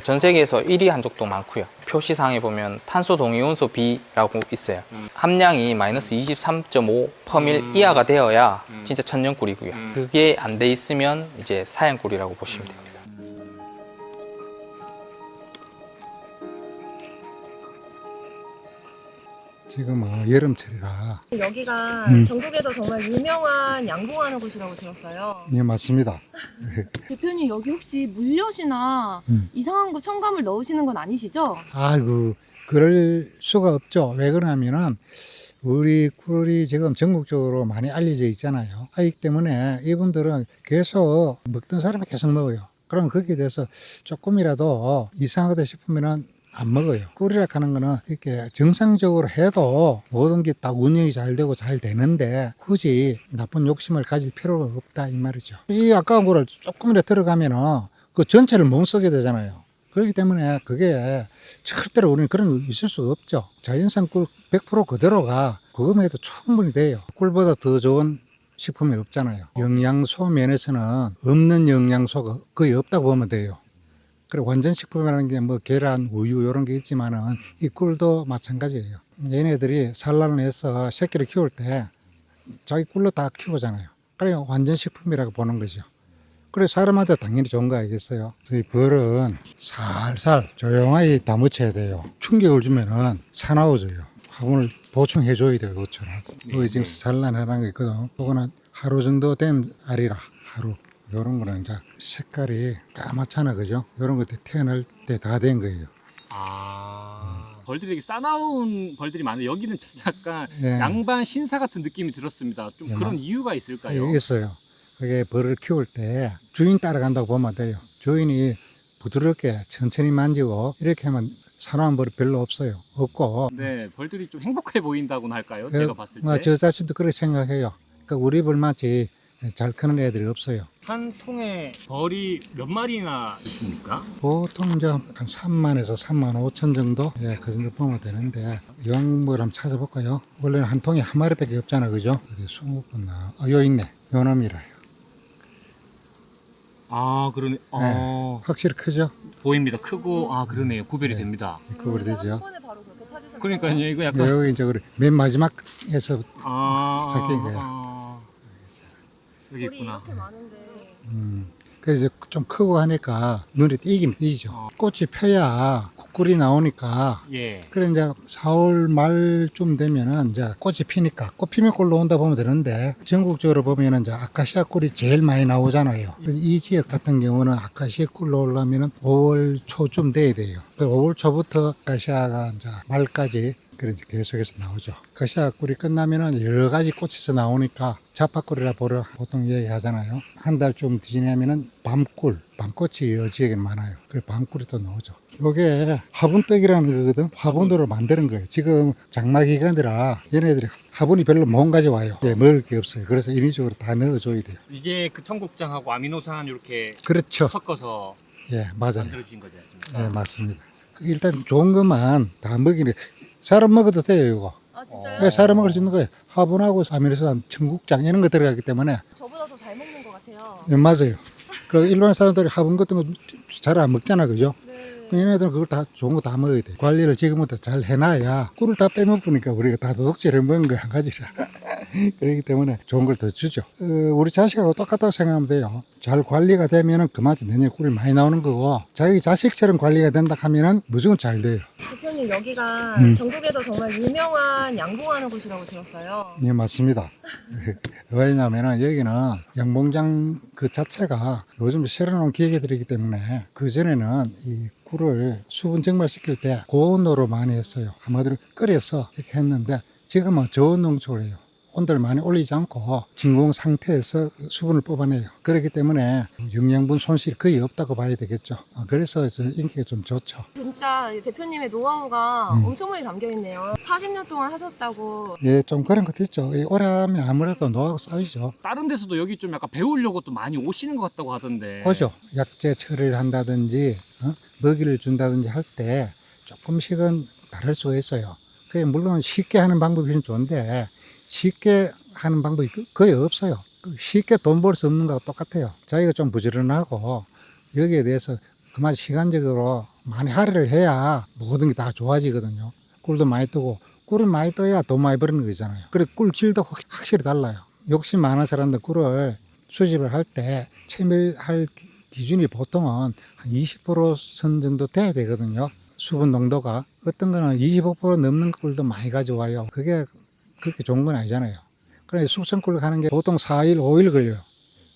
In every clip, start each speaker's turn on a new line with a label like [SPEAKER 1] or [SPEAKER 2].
[SPEAKER 1] 전 세계에서 1위 한 적도 많고요. 표시상에 보면 탄소 동위원소 B라고 있어요. 함량이 마이너스 23.5 퍼밀 이하가 되어야 진짜 천연꿀이고요. 그게 안 돼 있으면 이제 사양꿀이라고 보시면 됩니다.
[SPEAKER 2] 지금 여름철이라.
[SPEAKER 3] 여기가 전국에서 정말 유명한 양봉하는 곳이라고 들었어요.
[SPEAKER 2] 예, 맞습니다.
[SPEAKER 3] 대표님 여기 혹시 물엿이나 이상한 거 첨가물 넣으시는 건 아니시죠?
[SPEAKER 2] 아이고, 그럴 수가 없죠. 왜 그러냐면은 우리 꿀이 지금 전국적으로 많이 알려져 있잖아요. 알기 때문에 이분들은 계속 먹던 사람이 계속 먹어요. 그럼 거기에 대해서 조금이라도 이상하다 싶으면은 안 먹어요. 꿀이라 하는 거는 이렇게 정상적으로 해도 모든 게 딱 운영이 잘 되고 잘 되는데 굳이 나쁜 욕심을 가질 필요가 없다 이 말이죠. 이 아까운 거를 조금이라도 들어가면은 그 전체를 못 쓰게 되잖아요. 그렇기 때문에 그게 절대로 우리는 그런 거 있을 수가 없죠. 자연산 꿀 100% 그대로가 그거만 해도 충분히 돼요. 꿀보다 더 좋은 식품이 없잖아요. 영양소 면에서는 없는 영양소가 거의 없다고 보면 돼요. 그리고 완전 식품이라는 게 뭐 계란, 우유 이런 게 있지만은 이 꿀도 마찬가지예요. 얘네들이 산란을 해서 새끼를 키울 때 자기 꿀로 다 키우잖아요. 그래서 완전 식품이라고 보는 거죠. 그래서 사람한테 당연히 좋은 거 알겠어요. 저희 벌은 살살 조용하게 다무쳐야 돼요. 충격을 주면은 사나워져요. 화분을 보충해 줘야 돼요. 그것처럼. 여기 지금 산란해놓은 거 있거든. 그거는 하루 정도 된 알이라 하루. 요런 거는 이제 색깔이 까맣잖아, 그죠? 요런 것들 태어날 때 다 된 거예요.
[SPEAKER 4] 벌들이 되게 싸나운 벌들이 많은데 여기는 약간
[SPEAKER 2] 예.
[SPEAKER 4] 양반 신사 같은 느낌이 들었습니다. 좀
[SPEAKER 2] 예,
[SPEAKER 4] 그런 이유가 있을까요?
[SPEAKER 2] 있어요. 그게 벌을 키울 때 주인 따라간다고 보면 돼요. 주인이 부드럽게 천천히 만지고 이렇게 하면 사나운 벌이 별로 없어요. 없고.
[SPEAKER 4] 네, 벌들이 좀 행복해 보인다고나 할까요? 제가 봤을 때.
[SPEAKER 2] 저 자신도 그렇게 생각해요. 그러니까 우리 벌만치 잘 크는 애들이 없어요.
[SPEAKER 4] 한 통에 벌이 몇 마리나 있습니까?
[SPEAKER 2] 보통 이제 한 3만에서 3만 5천 정도? 예, 그 정도 보면 되는데, 여왕벌 한번 찾아볼까요? 원래는 한 통에 한 마리밖에 없잖아, 그죠? 여기 20분 나. 요 있네. 요 놈이라요.
[SPEAKER 4] 아, 그러네.
[SPEAKER 2] 확실히 크죠?
[SPEAKER 4] 보입니다. 크고, 그러네요. 구별이 됩니다.
[SPEAKER 2] 구별이 되죠?
[SPEAKER 3] 한 번에 바로 그렇게 찾으셨어요?
[SPEAKER 4] 그러니까요, 이거 약간.
[SPEAKER 2] 여기 이제 맨 마지막에서 찾긴 거예요.
[SPEAKER 4] 여기
[SPEAKER 3] 벌이
[SPEAKER 4] 있구나.
[SPEAKER 3] 이렇게 많은데
[SPEAKER 2] 그래서 이제 좀 크고 하니까 눈에 띄긴 띄죠. 꽃이 펴야 꿀이 나오니까.
[SPEAKER 4] 예.
[SPEAKER 2] 그래 이제 4월 말쯤 되면은 이제 꽃이 피니까 꽃 피면 꿀 나온다 보면 되는데 전국적으로 보면은 이제 아카시아 꿀이 제일 많이 나오잖아요. 이 지역 같은 경우는 아카시아 꿀 나오려면은 5월 초쯤 돼야 돼요. 5월 초부터 아카시아가 이제 말까지 그래서 계속해서 나오죠. 아카시아 꿀이 끝나면은 여러 가지 꽃에서 나오니까 자파꿀이라 보통 얘기하잖아요. 한 달쯤 지나면은 밤꿀, 밤꽃이 이 지역에 많아요. 그래서 밤꿀이 또 나오죠. 이게 화분떡이라는 거거든. 화분으로 만드는 거예요. 지금 장마 기간이라 얘네들이 화분이 별로 못 가져와요. 예, 먹을 게 없어요. 그래서 인위적으로 다 넣어줘야 돼요.
[SPEAKER 4] 이게 그 청국장하고 아미노산 이렇게
[SPEAKER 2] 그렇죠.
[SPEAKER 4] 섞어서
[SPEAKER 2] 예, 맞아요.
[SPEAKER 4] 만들어진 거지 않습니까?
[SPEAKER 2] 예, 맞습니다. 일단 좋은 것만 다 먹이는, 사람 먹어도 돼요, 이거.
[SPEAKER 3] 아 진짜요?
[SPEAKER 2] 예, 사람 먹을 수 있는 거예요. 화분하고 아미노산, 청국장 이런 거 들어가기 때문에.
[SPEAKER 3] 저보다 더 잘 먹는 것 같아요.
[SPEAKER 2] 예, 맞아요. 그 일반 사람들이 화분 같은 거 잘 안 먹잖아, 그죠?
[SPEAKER 3] 네.
[SPEAKER 2] 얘네들은 그걸 다 좋은 거 다 먹어야 돼. 관리를 지금부터 잘 해놔야 꿀을 다 빼먹으니까 우리가 다 도둑질을 먹은 거 한 가지라. 그렇기 때문에 좋은 걸 더 주죠. 우리 자식하고 똑같다고 생각하면 돼요. 잘 관리가 되면은 그만큼 내년에 꿀이 많이 나오는 거고, 자기 자식처럼 관리가 된다 하면은 무조건 잘 돼요.
[SPEAKER 3] 대표님 여기가 전국에서 정말 유명한 양봉하는 곳이라고 들었어요.
[SPEAKER 2] 예, 맞습니다. 왜냐면은 여기는 양봉장 그 자체가 요즘 새로 나온 기계들이기 때문에 그전에는 이 꿀을 수분 증발시킬 때 고온으로 많이 했어요. 한마디로 끓여서 이렇게 했는데 지금은 저온 농축을 해요. 온도를 많이 올리지 않고 진공 상태에서 수분을 뽑아내요. 그렇기 때문에 영양분 손실이 거의 없다고 봐야 되겠죠. 그래서 인기가 좀 좋죠.
[SPEAKER 3] 진짜 대표님의 노하우가 엄청 많이 담겨 있네요. 40년 동안 하셨다고.
[SPEAKER 2] 예, 좀 그런 것도 있죠. 오래 하면 아무래도 노하우 쌓이죠.
[SPEAKER 4] 다른 데서도 여기 좀 약간 배우려고 또 많이 오시는 것 같다고 하던데.
[SPEAKER 2] 오죠. 약재 처리를 한다든지 먹이를 준다든지 할 때 조금씩은 다를 수가 있어요. 그게 물론 쉽게 하는 방법이 좀 좋은데 쉽게 하는 방법이 거의 없어요. 쉽게 돈 벌 수 없는 거하고 똑같아요. 자기가 좀 부지런하고 여기에 대해서 그만 시간적으로 많이 할애를 해야 모든 게 다 좋아지거든요. 꿀도 많이 뜨고 꿀을 많이 떠야 돈 많이 버는 거잖아요. 그래 꿀 질도 확실히 달라요. 욕심 많은 사람들 꿀을 수집을 할 때 채밀할 기준이 보통은 한 20% 정도 돼야 되거든요. 수분 농도가. 어떤 거는 25% 넘는 꿀도 많이 가져와요. 그게 그렇게 좋은 건 아니잖아요. 그래 숙성꿀 가는 게 보통 4일, 5일 걸려요.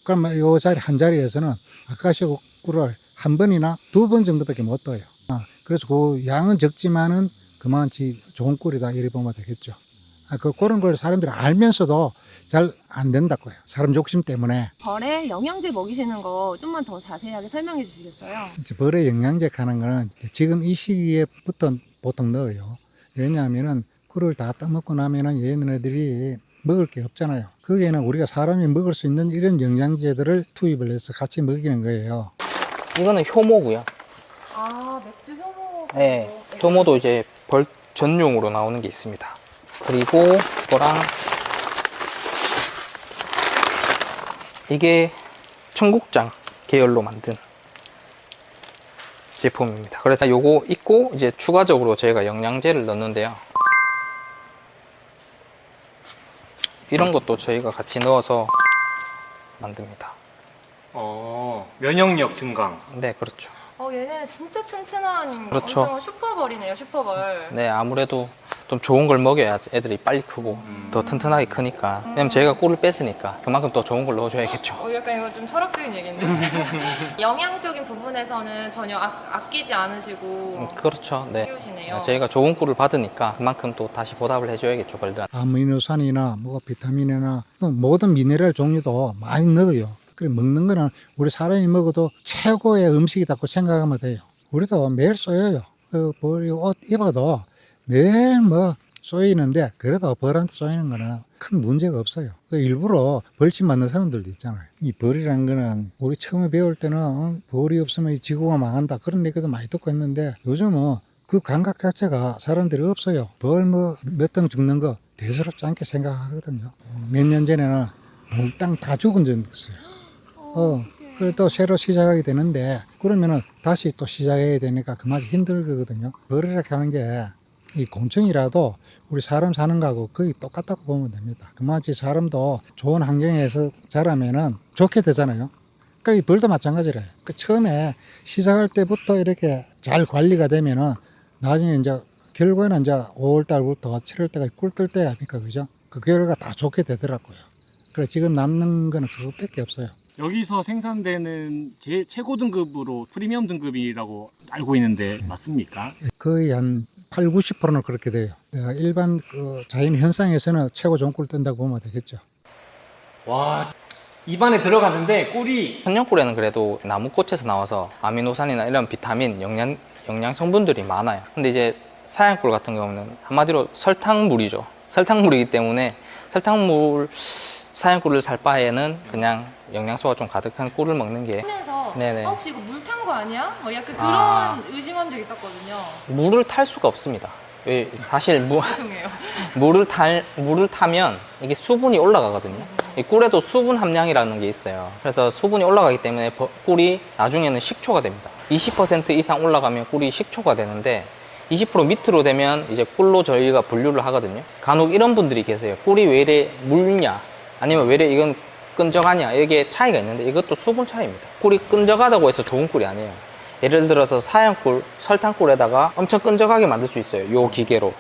[SPEAKER 2] 그럼 요 자리 한 자리에서는 아카시아 꿀을 한 번이나 두 번 정도밖에 못 떠요. 그래서 그 양은 적지만은 그만치 좋은 꿀이다 이렇게 보면 되겠죠. 그런 걸 사람들이 알면서도 잘 안 된다고요. 사람 욕심 때문에.
[SPEAKER 3] 벌에 영양제 먹이시는 거 좀만 더 자세하게 설명해 주시겠어요?
[SPEAKER 2] 이제 벌에 영양제 가는 거는 지금 이 시기에부터 보통 넣어요. 왜냐하면은 꿀을 다 떠먹고 나면은 얘네들이 먹을 게 없잖아요. 거기에는 우리가 사람이 먹을 수 있는 이런 영양제들을 투입을 해서 같이 먹이는 거예요.
[SPEAKER 1] 이거는 효모고요.
[SPEAKER 3] 아, 맥주 효모.
[SPEAKER 1] 네, 효모도 이제 벌 전용으로 나오는 게 있습니다. 그리고 이거랑 이게 청국장 계열로 만든 제품입니다. 그래서 요거 있고 이제 추가적으로 저희가 영양제를 넣는데요. 이런 것도 저희가 같이 넣어서 만듭니다.
[SPEAKER 4] 면역력 증강.
[SPEAKER 1] 네, 그렇죠.
[SPEAKER 3] 얘네는 진짜 튼튼한
[SPEAKER 1] 그렇죠.
[SPEAKER 3] 엄청 슈퍼벌이네요, 슈퍼벌.
[SPEAKER 1] 네, 아무래도 좀 좋은 걸 먹여야 애들이 빨리 크고 더 튼튼하게 크니까. 왜냐면 저희가 꿀을 뺐으니까 그만큼 더 좋은 걸 넣어줘야겠죠.
[SPEAKER 3] 약간 이거 좀 철학적인 얘기인데. 영양적인 부분에서는 전혀 아끼지 않으시고
[SPEAKER 1] 그렇죠. 네.
[SPEAKER 3] 키우시네요.
[SPEAKER 1] 저희가 좋은 꿀을 받으니까 그만큼 또 다시 보답을 해줘야겠죠, 벌들한테.
[SPEAKER 2] 아미노산이나 뭐 비타민이나 모든 미네랄 종류도 많이 넣어요. 그래 먹는 거는 우리 사람이 먹어도 최고의 음식이라고 생각하면 돼요. 우리도 매일 쏘여요. 벌 옷 입어도 매일 뭐 쏘이는데 그래도 벌한테 쏘이는 거는 큰 문제가 없어요. 일부러 벌침 맞는 사람들도 있잖아요. 이 벌이라는 거는 우리 처음에 배울 때는 벌이 없으면 이 지구가 망한다 그런 얘기도 많이 듣고 있는데 요즘은 그 감각 자체가 사람들이 없어요. 벌 뭐 몇 등 죽는 거 대수롭지 않게 생각하거든요. 몇 년 전에는 몽땅 다 죽은 적이 있어요. 그래 또 새로 시작하게 되는데 그러면은 다시 또 시작해야 되니까 그만큼 힘들거든요. 벌이라고 하는 게 이 곤충이라도 우리 사람 사는 거하고 거의 똑같다고 보면 됩니다. 그만큼 사람도 좋은 환경에서 자라면은 좋게 되잖아요. 그러니까 이 벌도 마찬가지래요. 처음에 시작할 때부터 이렇게 잘 관리가 되면은 나중에 이제 결과는 이제 5월 달부터 7월 때까지 꿀 뜰 때 아닙니까, 그죠? 그 결과 다 좋게 되더라고요. 그래 지금 남는 거는 그것밖에 없어요.
[SPEAKER 4] 여기서 생산되는 최고 등급으로 프리미엄 등급이라고 알고 있는데 맞습니까?
[SPEAKER 2] 거의 한 8, 90%는 그렇게 돼요. 일반 그 자연 현상에서는 최고 좋은 꿀 뜬다고 보면 되겠죠.
[SPEAKER 4] 와, 입안에 들어갔는데 꿀이
[SPEAKER 1] 천연꿀에는 그래도 나무꽃에서 나와서 아미노산이나 이런 비타민, 영양 성분들이 많아요. 근데 이제 사양꿀 같은 경우는 한마디로 설탕물이죠. 설탕물이기 때문에 설탕물 사양꿀을 살 바에는 그냥 영양소가 좀 가득한 꿀을 먹는 게.
[SPEAKER 3] 하면서
[SPEAKER 1] 네네.
[SPEAKER 3] 혹시 이거 물 탄 거 아니야? 뭐 약간 그런 의심한 적 있었거든요.
[SPEAKER 1] 물을 탈 수가 없습니다. 사실
[SPEAKER 3] 죄송해요.
[SPEAKER 1] 물을 타면 이게 수분이 올라가거든요. 이 꿀에도 수분 함량이라는 게 있어요. 그래서 수분이 올라가기 때문에 꿀이 나중에는 식초가 됩니다. 20% 이상 올라가면 꿀이 식초가 되는데 20% 밑으로 되면 이제 꿀로 저희가 분류를 하거든요. 간혹 이런 분들이 계세요. 꿀이 왜 이래 묽냐 아니면 왜 이래 이건 끈적하냐, 이게 차이가 있는데 이것도 수분 차이입니다. 꿀이 끈적하다고 해서 좋은 꿀이 아니에요. 예를 들어서 사양꿀, 설탕꿀에다가 엄청 끈적하게 만들 수 있어요. 요 기계로.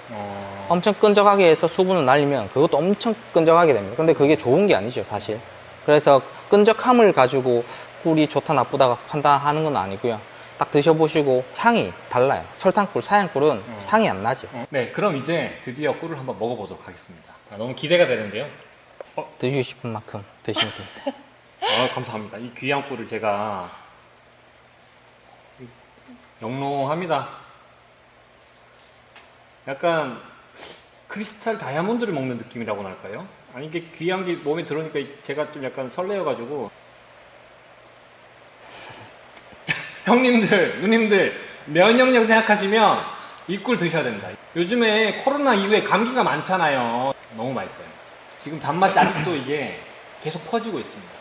[SPEAKER 1] 엄청 끈적하게 해서 수분을 날리면 그것도 엄청 끈적하게 됩니다. 근데 그게 좋은 게 아니죠, 사실. 그래서 끈적함을 가지고 꿀이 좋다 나쁘다 판단하는 건 아니고요. 딱 드셔보시고 향이 달라요. 설탕꿀, 사양꿀은 향이 안 나죠.
[SPEAKER 4] 네, 그럼 이제 드디어 꿀을 한번 먹어보도록 하겠습니다. 너무 기대가 되는데요.
[SPEAKER 1] 드시고 싶은 만큼 드시면 됩니다.
[SPEAKER 4] 감사합니다. 이 귀한 꿀을 제가 영롱합니다. 약간 크리스탈 다이아몬드를 먹는 느낌이라고나 할까요? 아니 이게 귀한 게 몸에 들어오니까 제가 좀 약간 설레어가지고 형님들, 누님들 면역력 생각하시면 이 꿀 드셔야 됩니다. 요즘에 코로나 이후에 감기가 많잖아요. 너무 맛있어요. 지금 단맛이 아직도 이게 계속 퍼지고 있습니다.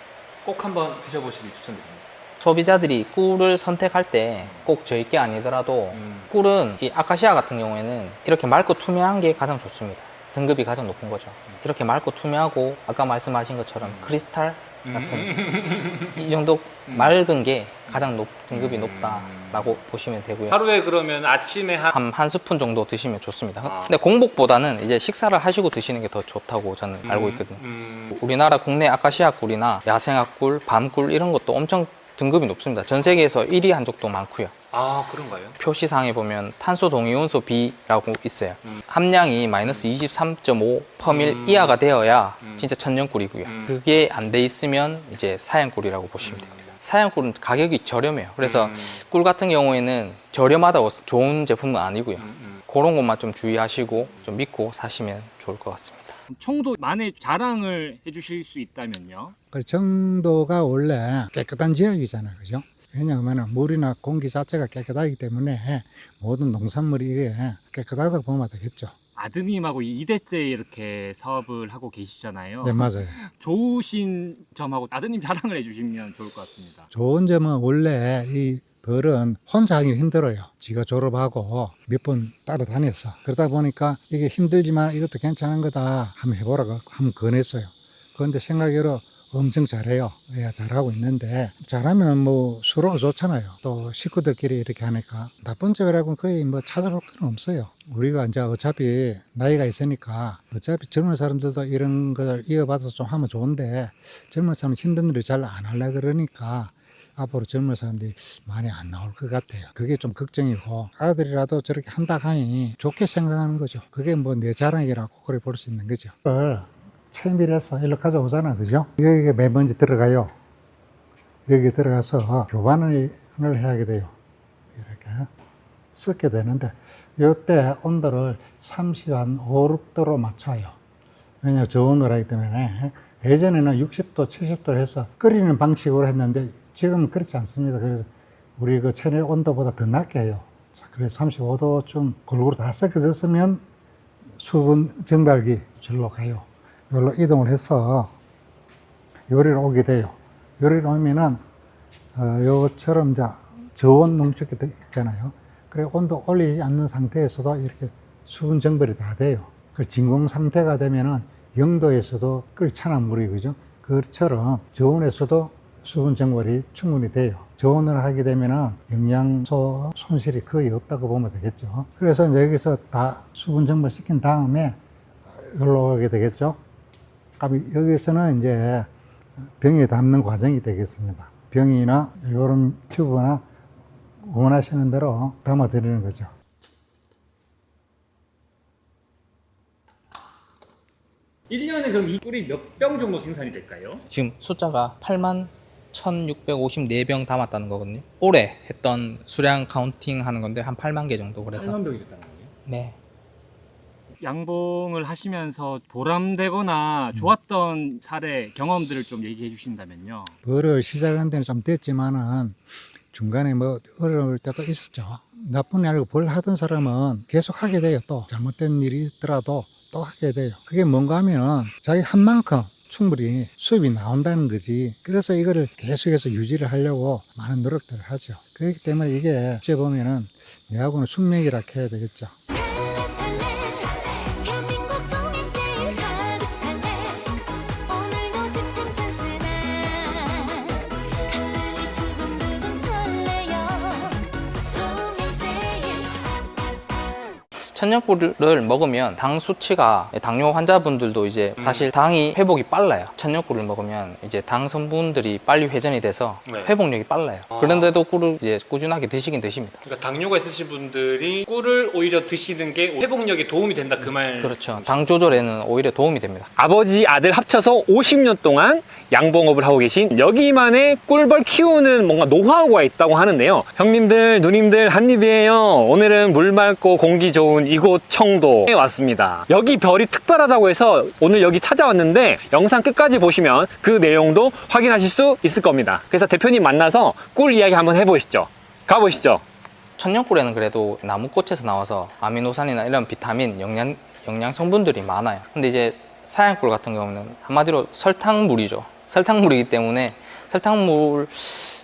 [SPEAKER 4] 꼭 한번 드셔보시길 추천드립니다.
[SPEAKER 1] 소비자들이 꿀을 선택할 때 꼭 저희 게 아니더라도 꿀은 이 아카시아 같은 경우에는 이렇게 맑고 투명한 게 가장 좋습니다. 등급이 가장 높은 거죠. 이렇게 맑고 투명하고 아까 말씀하신 것처럼 크리스탈 같은 이 정도 맑은 게 가장 등급이 높다라고 보시면 되고요.
[SPEAKER 4] 하루에 그러면 아침에
[SPEAKER 1] 한 스푼 정도 드시면 좋습니다. 근데 공복보다는 이제 식사를 하시고 드시는 게 더 좋다고 저는 알고 있거든요. 우리나라 국내 아카시아 꿀이나 야생화 꿀, 밤꿀 이런 것도 엄청 등급이 높습니다. 전 세계에서 1위 한 적도 많고요.
[SPEAKER 4] 아, 그런가요?
[SPEAKER 1] 표시상에 보면 탄소 동위원소 B라고 있어요. 함량이 마이너스 23.5 퍼밀 이하가 되어야 진짜 천연꿀이고요. 그게 안 돼 있으면 이제 사양꿀이라고 보시면 됩니다. 사양꿀은 가격이 저렴해요. 그래서 꿀 같은 경우에는 저렴하다고 좋은 제품은 아니고요. 그런 것만 좀 주의하시고 좀 믿고 사시면 좋을 것 같습니다.
[SPEAKER 4] 청도만의 자랑을 해주실 수 있다면요?
[SPEAKER 2] 정도가 원래 깨끗한 지역이잖아요. 그죠? 왜냐하면 물이나 공기 자체가 깨끗하기 때문에 모든 농산물이 이게 깨끗하다고 보면 되겠죠.
[SPEAKER 4] 아드님하고 2대째 이렇게 사업을 하고 계시잖아요.
[SPEAKER 2] 네, 맞아요.
[SPEAKER 4] 좋으신 점하고 아드님 자랑을 해주시면 좋을 것 같습니다.
[SPEAKER 2] 좋은 점은 원래 이 벌은 혼자 하기 힘들어요. 지가 졸업하고 몇 번 따라다녔어. 그러다 보니까 이게 힘들지만 이것도 괜찮은 거다. 한번 해보라고 한번 권했어요. 그런데 생각외로 엄청 잘해요. 예, 잘하고 있는데 잘하면 뭐 서로 좋잖아요. 또 식구들끼리 이렇게 하니까 나쁜 점이라고는 거의 뭐 찾아볼 건 없어요. 우리가 이제 어차피 나이가 있으니까 어차피 젊은 사람들도 이런 걸 이어받아서 좀 하면 좋은데 젊은 사람은 힘든 일을 잘 안 하려고 그러니까 앞으로 젊은 사람들이 많이 안 나올 것 같아요. 그게 좀 걱정이고 아들이라도 저렇게 한다 하니 좋게 생각하는 거죠. 그게 뭐 내 자랑이라고 그래 볼 수 있는 거죠. 채밀해서 일로 가져오잖아, 그죠? 여기에 맨 먼저 들어가요. 여기 들어가서 교반을 하게 돼요. 이렇게 섞게 되는데 이때 온도를 35, 6도로 맞춰요. 왜냐하면 저온도로 하기 때문에 예전에는 60도, 70도로 해서 끓이는 방식으로 했는데 지금은 그렇지 않습니다. 그래서 우리 그 체내 온도보다 더 낮게 해요. 자, 그래서 35도쯤 골고루 다 섞여졌으면 수분 증발기 절로 가요. 여기로 이동을 해서 요리를 오게 돼요. 요리를 오면은 요것처럼 이제 저온 농축이 있잖아요. 그래 온도 올리지 않는 상태에서도 이렇게 수분 증발이 다 돼요. 그 진공 상태가 되면은 0도에서도 끓찬한 물이 그죠? 그처럼 저온에서도 수분 증발이 충분히 돼요. 저온을 하게 되면은 영양소 손실이 거의 없다고 보면 되겠죠. 그래서 이제 여기서 다 수분 증발 시킨 다음에 여기로 오게 되겠죠. 여기서는 이제 병에 담는 과정이 되겠습니다. 병이나 이런 튜브나 원하시는 대로 담아 드리는 거죠.
[SPEAKER 4] (1년에) 그럼 이 꿀이 몇 병 정도 생산이 될까요?
[SPEAKER 1] 지금 숫자가 81,654병 담았다는 거거든요. 올해 했던 수량 카운팅 하는 건데 한 8만 개 정도. 그래서
[SPEAKER 4] 8만 병이 됐다는 거예요?
[SPEAKER 1] 네.
[SPEAKER 4] 양봉을 하시면서 보람되거나 좋았던 사례, 경험들을 좀 얘기해 주신다면요.
[SPEAKER 2] 벌을 시작한 데는 좀 됐지만은 중간에 뭐 어려울 때도 있었죠. 나쁜 일 아니고 벌 하던 사람은 계속 하게 돼요. 또 잘못된 일이 있더라도 또 하게 돼요. 그게 뭔가 하면은 자기 한 만큼 충분히 수입이 나온다는 거지. 그래서 이거를 계속해서 유지를 하려고 많은 노력들을 하죠. 그렇기 때문에 이게 어째 보면은 내하고는 숙명이라 해야 되겠죠.
[SPEAKER 1] 천연꿀을 먹으면 당 수치가 당뇨 환자분들도 이제 사실 당이 회복이 빨라요. 천연꿀을 먹으면 이제 당 성분들이 빨리 회전이 돼서
[SPEAKER 4] 네.
[SPEAKER 1] 회복력이 빨라요. 그런데도 꿀을 이제 꾸준하게 드시긴 드십니다.
[SPEAKER 4] 그러니까 당뇨가 있으신 분들이 꿀을 오히려 드시는 게 회복력에 도움이 된다 그 말.
[SPEAKER 1] 그렇죠. 당 조절에는 오히려 도움이 됩니다.
[SPEAKER 4] 아버지, 아들 합쳐서 50년 동안 양봉업을 하고 계신 여기만의 꿀벌 키우는 뭔가 노하우가 있다고 하는데요. 형님들, 누님들 한입이에요. 오늘은 물 맑고 공기 좋은 이곳 청도에 왔습니다. 여기 별이 특별하다고 해서 오늘 여기 찾아왔는데 영상 끝까지 보시면 그 내용도 확인하실 수 있을 겁니다. 그래서 대표님 만나서 꿀 이야기 한번 해보시죠. 가보시죠.
[SPEAKER 1] 천연꿀에는 그래도 나무꽃에서 나와서 아미노산이나 이런 비타민, 영양 성분들이 많아요. 근데 이제 사양꿀 같은 경우는 한마디로 설탕물이죠. 설탕물이기 때문에 설탕물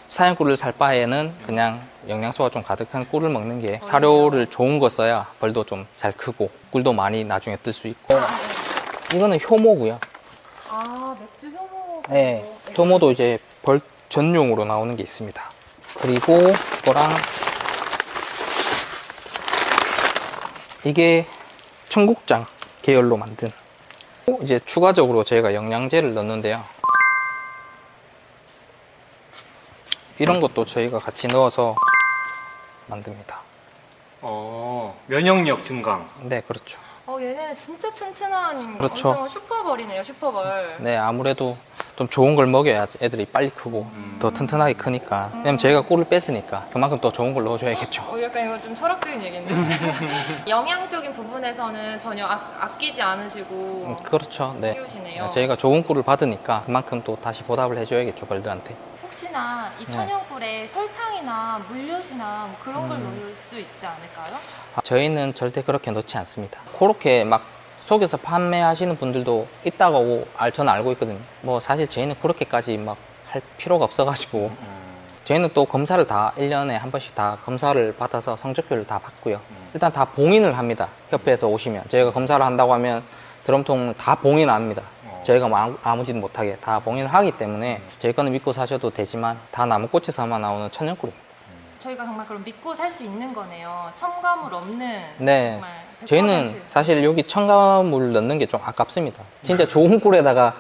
[SPEAKER 1] 사냥꿀을 살 바에는 그냥 영양소가 좀 가득한 꿀을 먹는 게 사료를 좋은 거 써야 벌도 좀 잘 크고 꿀도 많이 나중에 뜰 수 있고. 이거는 효모고요.
[SPEAKER 3] 아, 맥주 효모.
[SPEAKER 1] 네, 효모도 이제 벌 전용으로 나오는 게 있습니다. 그리고 이거랑 이게 청국장 계열로 만든, 이제 추가적으로 저희가 영양제를 넣는데요. 이런 것도 저희가 같이 넣어서 만듭니다.
[SPEAKER 4] 면역력 증강.
[SPEAKER 1] 네, 그렇죠.
[SPEAKER 3] 얘네는 진짜 튼튼한
[SPEAKER 1] 그렇죠.
[SPEAKER 3] 엄청 슈퍼벌이네요, 슈퍼벌.
[SPEAKER 1] 네, 아무래도 좀 좋은 걸 먹여야 애들이 빨리 크고 더 튼튼하게 크니까. 왜냐면 저희가 꿀을 뺐으니까 그만큼 더 좋은 걸 넣어줘야겠죠.
[SPEAKER 3] 약간 이거 좀 철학적인 얘기인데. 영양적인 부분에서는 전혀 아끼지 않으시고
[SPEAKER 1] 그렇죠. 네.
[SPEAKER 3] 키우시네요.
[SPEAKER 1] 저희가 좋은 꿀을 받으니까 그만큼 또 다시 보답을 해줘야겠죠, 벌들한테.
[SPEAKER 3] 혹시나 이 천연꿀에 설탕이나 물엿이나 뭐 그런 걸 넣을 수 있지 않을까요?
[SPEAKER 1] 저희는 절대 그렇게 넣지 않습니다. 그렇게 막 속에서 판매하시는 분들도 있다고 저는 알고 있거든요. 뭐 사실 저희는 그렇게까지 막 할 필요가 없어가지고 저희는 또 검사를 다 1년에 한 번씩 다 검사를 받아서 성적표를 다 받고요. 일단 다 봉인을 합니다. 협회에서 오시면 저희가 검사를 한다고 하면 드럼통을 다 봉인을 합니다. 저희가 뭐 아무 짓 못하게 다 봉인을 하기 때문에 저희 거는 믿고 사셔도 되지만 다 나무꽃에서만 나오는 천연꿀입니다.
[SPEAKER 3] 저희가 정말 그럼 믿고 살 수 있는 거네요. 첨가물 없는
[SPEAKER 1] 네.
[SPEAKER 3] 정말 100%.
[SPEAKER 1] 저희는 사실 여기 첨가물 넣는 게 좀 아깝습니다. 진짜 좋은 꿀에다가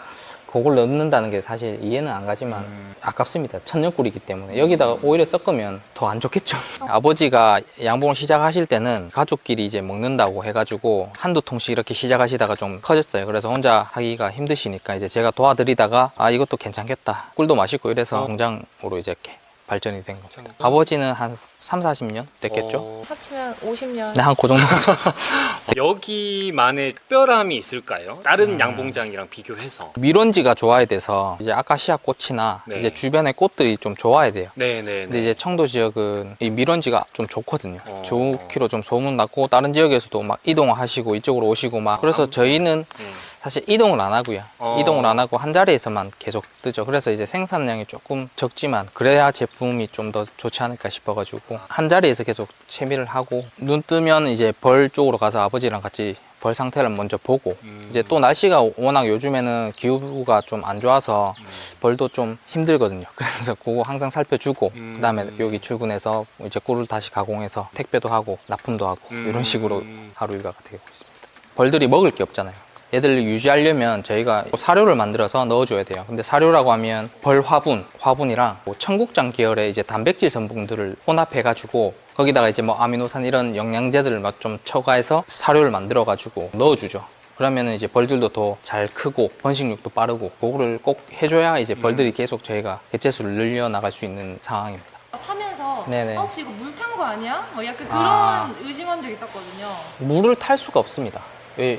[SPEAKER 1] 그걸 넣는다는 게 사실 이해는 안 가지만 아깝습니다. 천연꿀이기 때문에 여기다가 오히려 섞으면 더 안 좋겠죠. 아버지가 양봉을 시작하실 때는 가족끼리 이제 먹는다고 해가지고 한두 통씩 이렇게 시작하시다가 좀 커졌어요. 그래서 혼자 하기가 힘드시니까 이제 제가 도와드리다가 이것도 괜찮겠다, 꿀도 맛있고 이래서 공장으로 이제 이렇게 발전이 된 거죠. 아버지는 한 3, 40년 됐겠죠?
[SPEAKER 3] 합치면 50년.
[SPEAKER 1] 네, 한 그 정도.
[SPEAKER 4] 여기만의 특별함이 있을까요? 다른 양봉장이랑 비교해서.
[SPEAKER 1] 밀원지가 좋아야 돼서 이제 아카시아 꽃이나
[SPEAKER 4] 네.
[SPEAKER 1] 이제 주변의 꽃들이 좀 좋아야 돼요.
[SPEAKER 4] 네네.
[SPEAKER 1] 근데 이제 청도 지역은 이 밀원지가 좀 좋거든요.
[SPEAKER 4] 어.
[SPEAKER 1] 좋기로 좀 소문났고 다른 지역에서도 막 이동하시고 이쪽으로 오시고 막. 그래서 저희는 사실 이동을 안 하고요. 이동을 안 하고 한 자리에서만 계속 뜨죠. 그래서 이제 생산량이 조금 적지만 그래야 제품이 좀 더 좋지 않을까 싶어가지고 한 자리에서 계속 채미를 하고, 눈 뜨면 이제 벌 쪽으로 가서 아버지랑 같이 벌 상태를 먼저 보고, 이제 또 날씨가 워낙 요즘에는 기후가 좀 안 좋아서 벌도 좀 힘들거든요. 그래서 그거 항상 살펴주고 그다음에 여기 출근해서 이제 꿀을 다시 가공해서 택배도 하고 납품도 하고 이런 식으로 하루 일과가 되고 있습니다. 벌들이 먹을 게 없잖아요. 얘들을 유지하려면 저희가 사료를 만들어서 넣어줘야 돼요. 근데 사료라고 하면 벌 화분이랑 뭐 청국장 계열의 이제 단백질 성분들을 혼합해가지고 거기다가 이제 뭐 아미노산 이런 영양제들을 막 좀 첨가해서 사료를 만들어가지고 넣어주죠. 그러면은 이제 벌들도 더 잘 크고 번식력도 빠르고 그거를 꼭 해줘야 이제 벌들이 계속 저희가 개체수를 늘려나갈 수 있는 상황입니다.
[SPEAKER 3] 사면서
[SPEAKER 1] 네네.
[SPEAKER 3] 혹시 이거 물 탄 거 아니야? 뭐 약간 그런 의심한 적 있었거든요.
[SPEAKER 1] 물을 탈 수가 없습니다.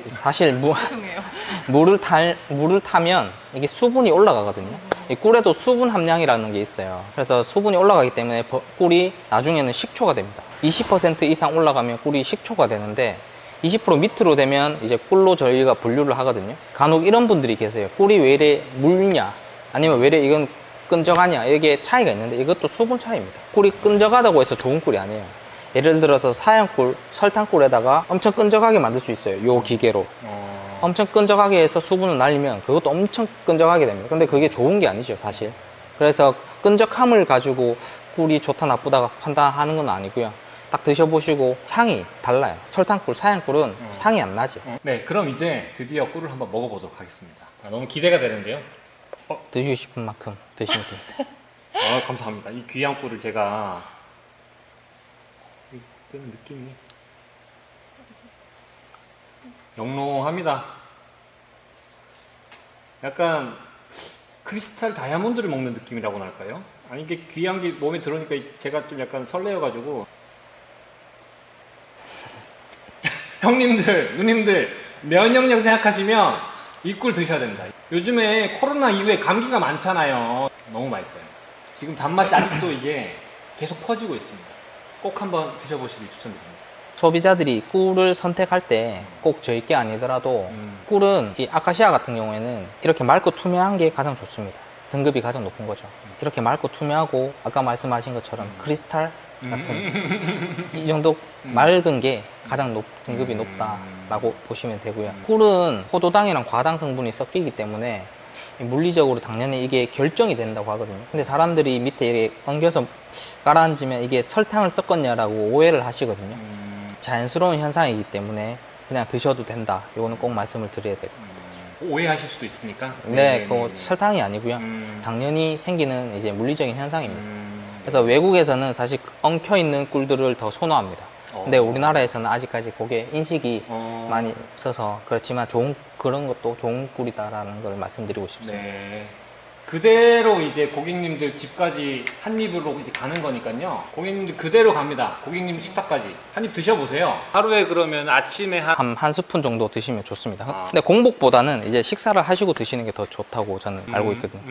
[SPEAKER 1] 사실
[SPEAKER 3] 죄송해요.
[SPEAKER 1] 물을 타면 이게 수분이 올라가거든요. 이 꿀에도 수분 함량이라는 게 있어요. 그래서 수분이 올라가기 때문에 꿀이 나중에는 식초가 됩니다. 20% 이상 올라가면 꿀이 식초가 되는데 20% 밑으로 되면 이제 꿀로 저희가 분류를 하거든요. 간혹 이런 분들이 계세요. 꿀이 왜 이래 묽냐, 아니면 왜 이래 이건 끈적하냐, 이게 차이가 있는데 이것도 수분 차이입니다. 꿀이 끈적하다고 해서 좋은 꿀이 아니에요. 예를 들어서 사양꿀, 설탕꿀에다가 엄청 끈적하게 만들 수 있어요. 요 기계로. 엄청 끈적하게 해서 수분을 날리면 그것도 엄청 끈적하게 됩니다. 근데 그게 좋은 게 아니죠, 사실. 그래서 끈적함을 가지고 꿀이 좋다 나쁘다 판단하는 건 아니고요. 딱 드셔보시고 향이 달라요. 설탕꿀, 사양꿀은 향이 안 나죠.
[SPEAKER 4] 네, 그럼 이제 드디어 꿀을 한번 먹어보도록 하겠습니다. 너무 기대가 되는데요.
[SPEAKER 1] 드시고 싶은 만큼 드시면 됩니다.
[SPEAKER 4] 감사합니다. 이 귀한 꿀을 제가 뜨는 느낌이 영롱합니다. 약간 크리스탈 다이아몬드를 먹는 느낌이라고나 할까요? 아니, 이게 귀한 게 몸에 들어오니까 제가 좀 약간 설레어가지고 형님들, 누님들 면역력 생각하시면 이 꿀 드셔야 됩니다. 요즘에 코로나 이후에 감기가 많잖아요. 너무 맛있어요. 지금 단맛이 아직도 이게 계속 퍼지고 있습니다. 꼭 한번 드셔보시길 추천드립니다.
[SPEAKER 1] 소비자들이 꿀을 선택할 때 꼭 저희 게 아니더라도 꿀은 이 아카시아 같은 경우에는 이렇게 맑고 투명한 게 가장 좋습니다. 등급이 가장 높은 거죠. 이렇게 맑고 투명하고 아까 말씀하신 것처럼 크리스탈 같은 이 정도 맑은 게 가장 등급이 높다라고 보시면 되고요. 꿀은 포도당이랑 과당 성분이 섞이기 때문에 물리적으로 당연히 이게 결정이 된다고 하거든요. 근데 사람들이 밑에 이렇게 엉겨서 깔아앉으면 이게 설탕을 섞었냐라고 오해를 하시거든요. 자연스러운 현상이기 때문에 그냥 드셔도 된다. 이거는 꼭 말씀을 드려야 돼요.
[SPEAKER 4] 오해하실 수도 있으니까.
[SPEAKER 1] 네, 그거 설탕이 아니고요. 당연히 생기는 이제 물리적인 현상입니다. 그래서 외국에서는 사실 엉켜 있는 꿀들을 더 선호합니다. 근데 우리나라에서는 아직까지 그게 인식이 많이 있어서 그렇지만 그런 것도 좋은 꿀이다라는 걸 말씀드리고 싶습니다.
[SPEAKER 4] 네. 그대로 이제 고객님들 집까지 한 입으로 이제 가는 거니까요. 고객님들 그대로 갑니다. 고객님 식탁까지 한 입 드셔보세요. 하루에 그러면 아침에
[SPEAKER 1] 한 스푼 정도 드시면 좋습니다. 근데 공복보다는 이제 식사를 하시고 드시는 게 더 좋다고 저는 알고 있거든요.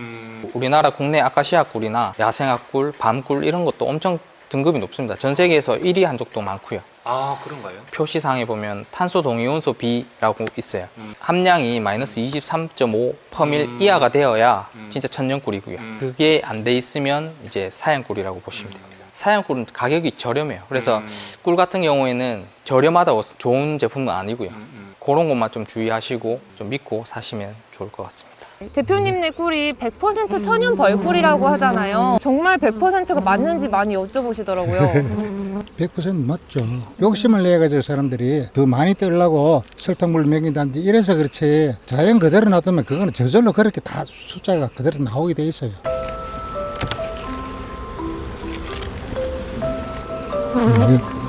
[SPEAKER 1] 우리나라 국내 아카시아 꿀이나 야생화 꿀, 밤꿀 이런 것도 엄청 등급이 높습니다. 전 세계에서 1위 한 적도 많고요.
[SPEAKER 4] 아, 그런가요?
[SPEAKER 1] 표시상에 보면 탄소 동위원소 B라고 있어요. 함량이 마이너스 23.5 퍼밀 이하가 되어야 진짜 천연꿀이고요. 그게 안 돼 있으면 이제 사양꿀이라고 보시면 됩니다. 사양꿀은 가격이 저렴해요. 그래서 꿀 같은 경우에는 저렴하다고 좋은 제품은 아니고요. 그런 것만 좀 주의하시고 좀 믿고 사시면 좋을 것 같습니다.
[SPEAKER 3] 대표님네 꿀이 100% 천연 벌꿀이라고 하잖아요. 정말 100%가 맞는지 많이 여쭤보시더라고요.
[SPEAKER 2] 100% 맞죠. 욕심을 내가지고 사람들이 더 많이 뜨려고 설탕물을 먹인다든지 이래서 그렇지, 자연 그대로 놔두면 그거는 저절로 그렇게 다 숫자가 그대로 나오게 돼 있어요.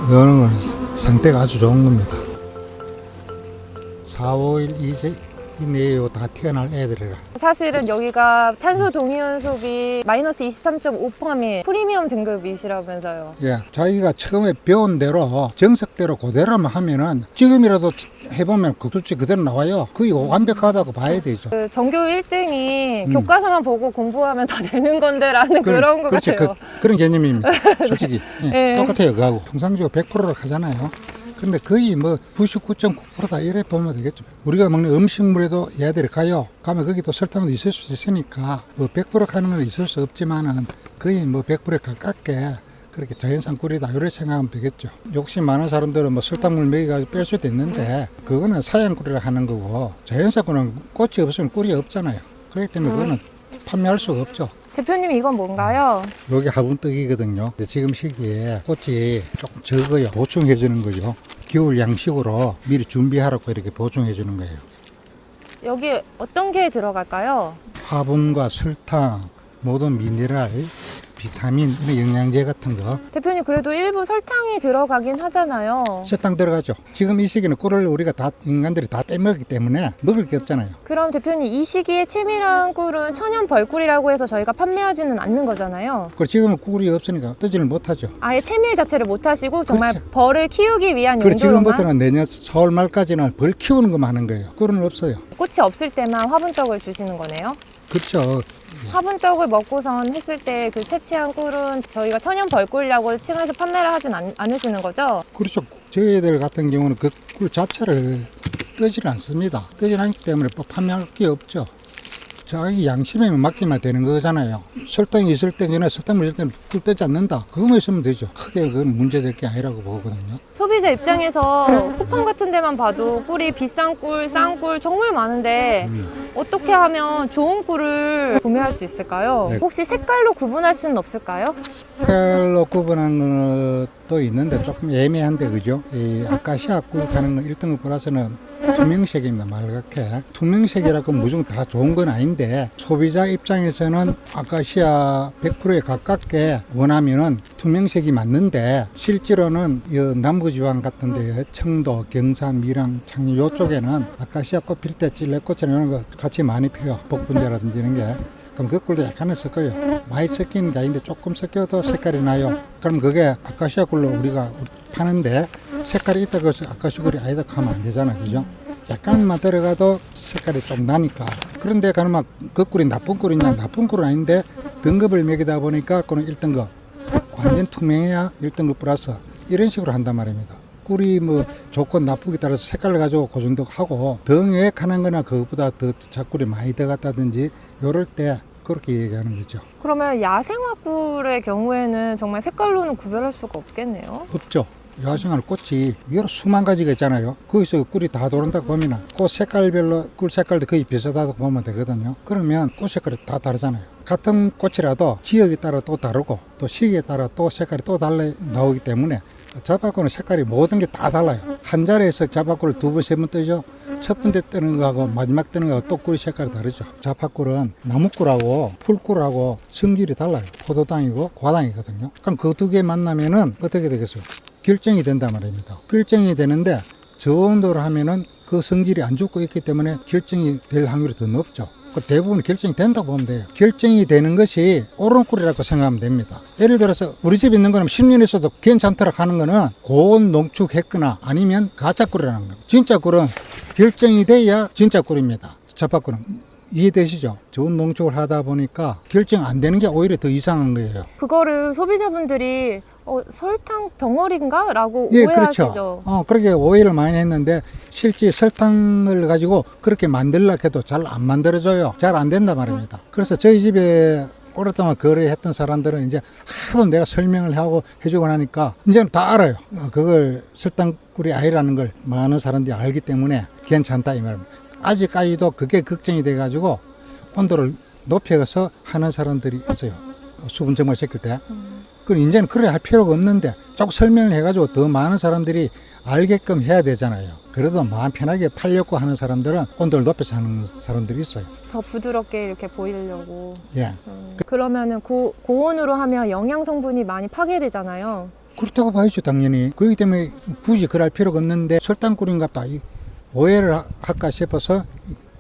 [SPEAKER 2] 이거는 상태가 아주 좋은 겁니다. 4, 5일 이내에 다 태어날 애들이라.
[SPEAKER 3] 사실은 여기가 탄소 동위원소비 마이너스 23.5%의 프리미엄 등급이시라면서요.
[SPEAKER 2] 예, 자기가 처음에 배운 대로 정석대로 그대로만 하면은 지금이라도 해보면 그 수치 그대로 나와요. 그게 완벽하다고 봐야 되죠.
[SPEAKER 3] 그 전교 1등이 교과서만 보고 공부하면 다 되는 건데라는 그런 것
[SPEAKER 2] 그렇지,
[SPEAKER 3] 같아요.
[SPEAKER 2] 그런 개념입니다. 솔직히 예,
[SPEAKER 3] 네.
[SPEAKER 2] 똑같아요. 그하고 통상적으로 100%로 하잖아요. 근데 거의 뭐 99.9%다 이래 보면 되겠죠. 우리가 먹는 음식물에도 얘들이 가면 거기도 설탕도 있을 수 있으니까 뭐 100% 가는 건 있을 수 없지만은 거의 뭐 100%에 가깝게 그렇게 자연산 꿀이다 이렇게 생각하면 되겠죠. 욕심 많은 사람들은 뭐 설탕물 먹여가지고 뺄 수도 있는데 그거는 사양 꿀이라 하는 거고, 자연산 꿀은 꽃이 없으면 꿀이 없잖아요. 그렇기 때문에 그거는 판매할 수가 없죠.
[SPEAKER 3] 대표님 이건 뭔가요?
[SPEAKER 2] 여기 화분떡이거든요. 근데 지금 시기에 꽃이 조금 적어요. 보충해 주는 거죠. 겨울 양식으로 미리 준비하라고 이렇게 보충해 주는 거예요.
[SPEAKER 3] 여기 어떤 게 들어갈까요?
[SPEAKER 2] 화분과 설탕, 모든 미네랄, 비타민, 이런 영양제 같은 거.
[SPEAKER 3] 대표님 그래도 일부 설탕이 들어가긴 하잖아요.
[SPEAKER 2] 설탕 들어가죠. 지금 이 시기는 꿀을 우리가 다 인간들이 다 빼먹기 때문에 먹을 게 없잖아요.
[SPEAKER 3] 그럼 대표님 이 시기에 채밀한 꿀은 천연 벌꿀이라고 해서 저희가 판매하지는 않는 거잖아요.
[SPEAKER 2] 그리고 지금은 꿀이 없으니까 뜨지를 못하죠.
[SPEAKER 3] 아예 채밀 자체를 못 하시고 정말
[SPEAKER 2] 그렇죠.
[SPEAKER 3] 벌을 키우기 위한
[SPEAKER 2] 그리고
[SPEAKER 3] 용도로만
[SPEAKER 2] 지금부터는 내년 4월 말까지는 벌 키우는 것만 하는 거예요. 꿀은 없어요.
[SPEAKER 3] 꽃이 없을 때만 화분떡을 주시는 거네요.
[SPEAKER 2] 그렇죠.
[SPEAKER 3] 화분떡을 먹고선 했을 때 그 채취한 꿀은 저희가 천연 벌꿀이라고 칭해서 판매를 하진 않으시는 거죠?
[SPEAKER 2] 그렇죠. 저희들 같은 경우는 그 꿀 자체를 뜨지는 않습니다. 뜨지 않기 때문에 뭐 판매할 게 없죠. 자기 양심에 맡기면 되는 거잖아요. 설탕이 있을 때, 전에 설탕물 있을 때는 꿀 뜨지 않는다. 그거만 있으면 되죠. 크게 그건 문제될 게 아니라고 보거든요.
[SPEAKER 3] 소비자 입장에서 쿠팡 같은 데만 봐도 꿀이 비싼 꿀, 싼 꿀 정말 많은데 어떻게 하면 좋은 꿀을 구매할 수 있을까요?
[SPEAKER 2] 네.
[SPEAKER 3] 혹시 색깔로 구분할 수는 없을까요?
[SPEAKER 2] 색깔로 구분하는 것도 있는데 조금 애매한데, 그죠? 이 아카시아 꿀 가는 건 1등급 플러스는 투명색입니다. 맑게. 투명색이라고 무조건 다 좋은 건 아닌데, 소비자 입장에서는 아카시아 100%에 가깝게 원하면은 투명색이 맞는데, 실제로는 이 남부지방 같은 데 청도, 경산, 밀양, 창녕 요쪽에는 아카시아 꽃 필 때 찔레꽃이나 이런 거 같이 많이 피요. 복분자라든지 이런 게. 그럼 그 꿀도 약간은 섞어요. 많이 섞이는 게 아닌데 조금 섞여도 색깔이 나요. 그럼 그게 아카시아 꿀로 우리가 파는데 색깔이 있다고 해서 아카시아 꿀이 아니다 하면 안 되잖아요. 그죠? 약간만 들어가도 색깔이 좀 나니까. 그런데 가면 그 꿀이 나쁜 꿀이냐? 나쁜 꿀은 아닌데 등급을 매기다 보니까 그는 1등급. 완전 투명해야 1등급 플러스. 이런 식으로 한단 말입니다. 꿀이 뭐 좋고 나쁘게 따라서 색깔을 가지고 그 정도 하고, 더 외획하는 거나 그것보다 더 자꿀이 많이 들어갔다든지 요럴 때 그렇게 얘기하는 거죠.
[SPEAKER 3] 그러면 야생화 꿀의 경우에는 정말 색깔로는 구별할 수가 없겠네요.
[SPEAKER 2] 없죠. 야생화 꽃이 여러 수만 가지가 있잖아요. 거기서 꿀이 다 들어온다고 보면 꽃 색깔별로 꿀 색깔도 거의 비슷하다고 보면 되거든요. 그러면 꽃 색깔이 다 다르잖아요. 같은 꽃이라도 지역에 따라 또 다르고 또 시기에 따라 또 색깔이 또 달라 나오기 때문에 잡화꿀은 색깔이 모든 게 다 달라요. 한 자리에서 잡화꿀을 두 번, 세 번 뜨죠. 첫 번째 뜨는 거하고 마지막 뜨는 거하고 또 꿀이 색깔이 다르죠. 잡화꿀은 나무꿀하고 풀꿀하고 성질이 달라요. 포도당이고 과당이거든요. 그럼 그 두 개 만나면은 어떻게 되겠어요? 결정이 된단 말입니다. 결정이 되는데 저온도로 하면은 그 성질이 안 좋고 있기 때문에 결정이 될 확률이 더 높죠. 대부분 결정이 된다고 보면 돼요. 결정이 되는 것이 옳은 꿀이라고 생각하면 됩니다. 예를 들어서 우리 집에 있는 거는 10년 있어도 괜찮더라 하는 거는 고온 농축했거나 아니면 가짜 꿀이라는 거예요. 진짜 꿀은 결정이 돼야 진짜 꿀입니다. 잡화꿀은. 이해되시죠? 좋은 농축을 하다 보니까 결정 안 되는 게 오히려 더 이상한 거예요.
[SPEAKER 3] 그거를 소비자분들이 설탕 덩어리인가? 라고
[SPEAKER 2] 예,
[SPEAKER 3] 오해하시죠.
[SPEAKER 2] 그렇죠. 그렇게 오해를 많이 했는데 실제 설탕을 가지고 그렇게 만들려고 해도 잘 안 만들어져요. 잘 안 된단 말입니다. 그래서 저희 집에 오랫동안 거래했던 사람들은 이제 하도 내가 설명을 하고 해주고 나니까 이제는 다 알아요. 그걸 설탕꿀이 아니라는 걸 많은 사람들이 알기 때문에 괜찮다 이 말입니다. 아직까지도 그게 걱정이 돼가지고 온도를 높여서 하는 사람들이 있어요. 수분 증말 시킬 때. 그럼 이제는 그래 할 필요가 없는데 자꾸 설명을 해가지고 더 많은 사람들이 알게끔 해야 되잖아요. 그래도 마음 편하게 팔려고 하는 사람들은 온도를 높여서 하는 사람들이 있어요.
[SPEAKER 3] 더 부드럽게 이렇게 보이려고.
[SPEAKER 2] 예.
[SPEAKER 3] 그러면은 고온으로 하면 영양 성분이 많이 파괴되잖아요.
[SPEAKER 2] 그렇다고 봐야죠, 당연히. 그렇기 때문에 굳이 그럴 필요가 없는데 설탕꿀인갑다 오해를 할까 싶어서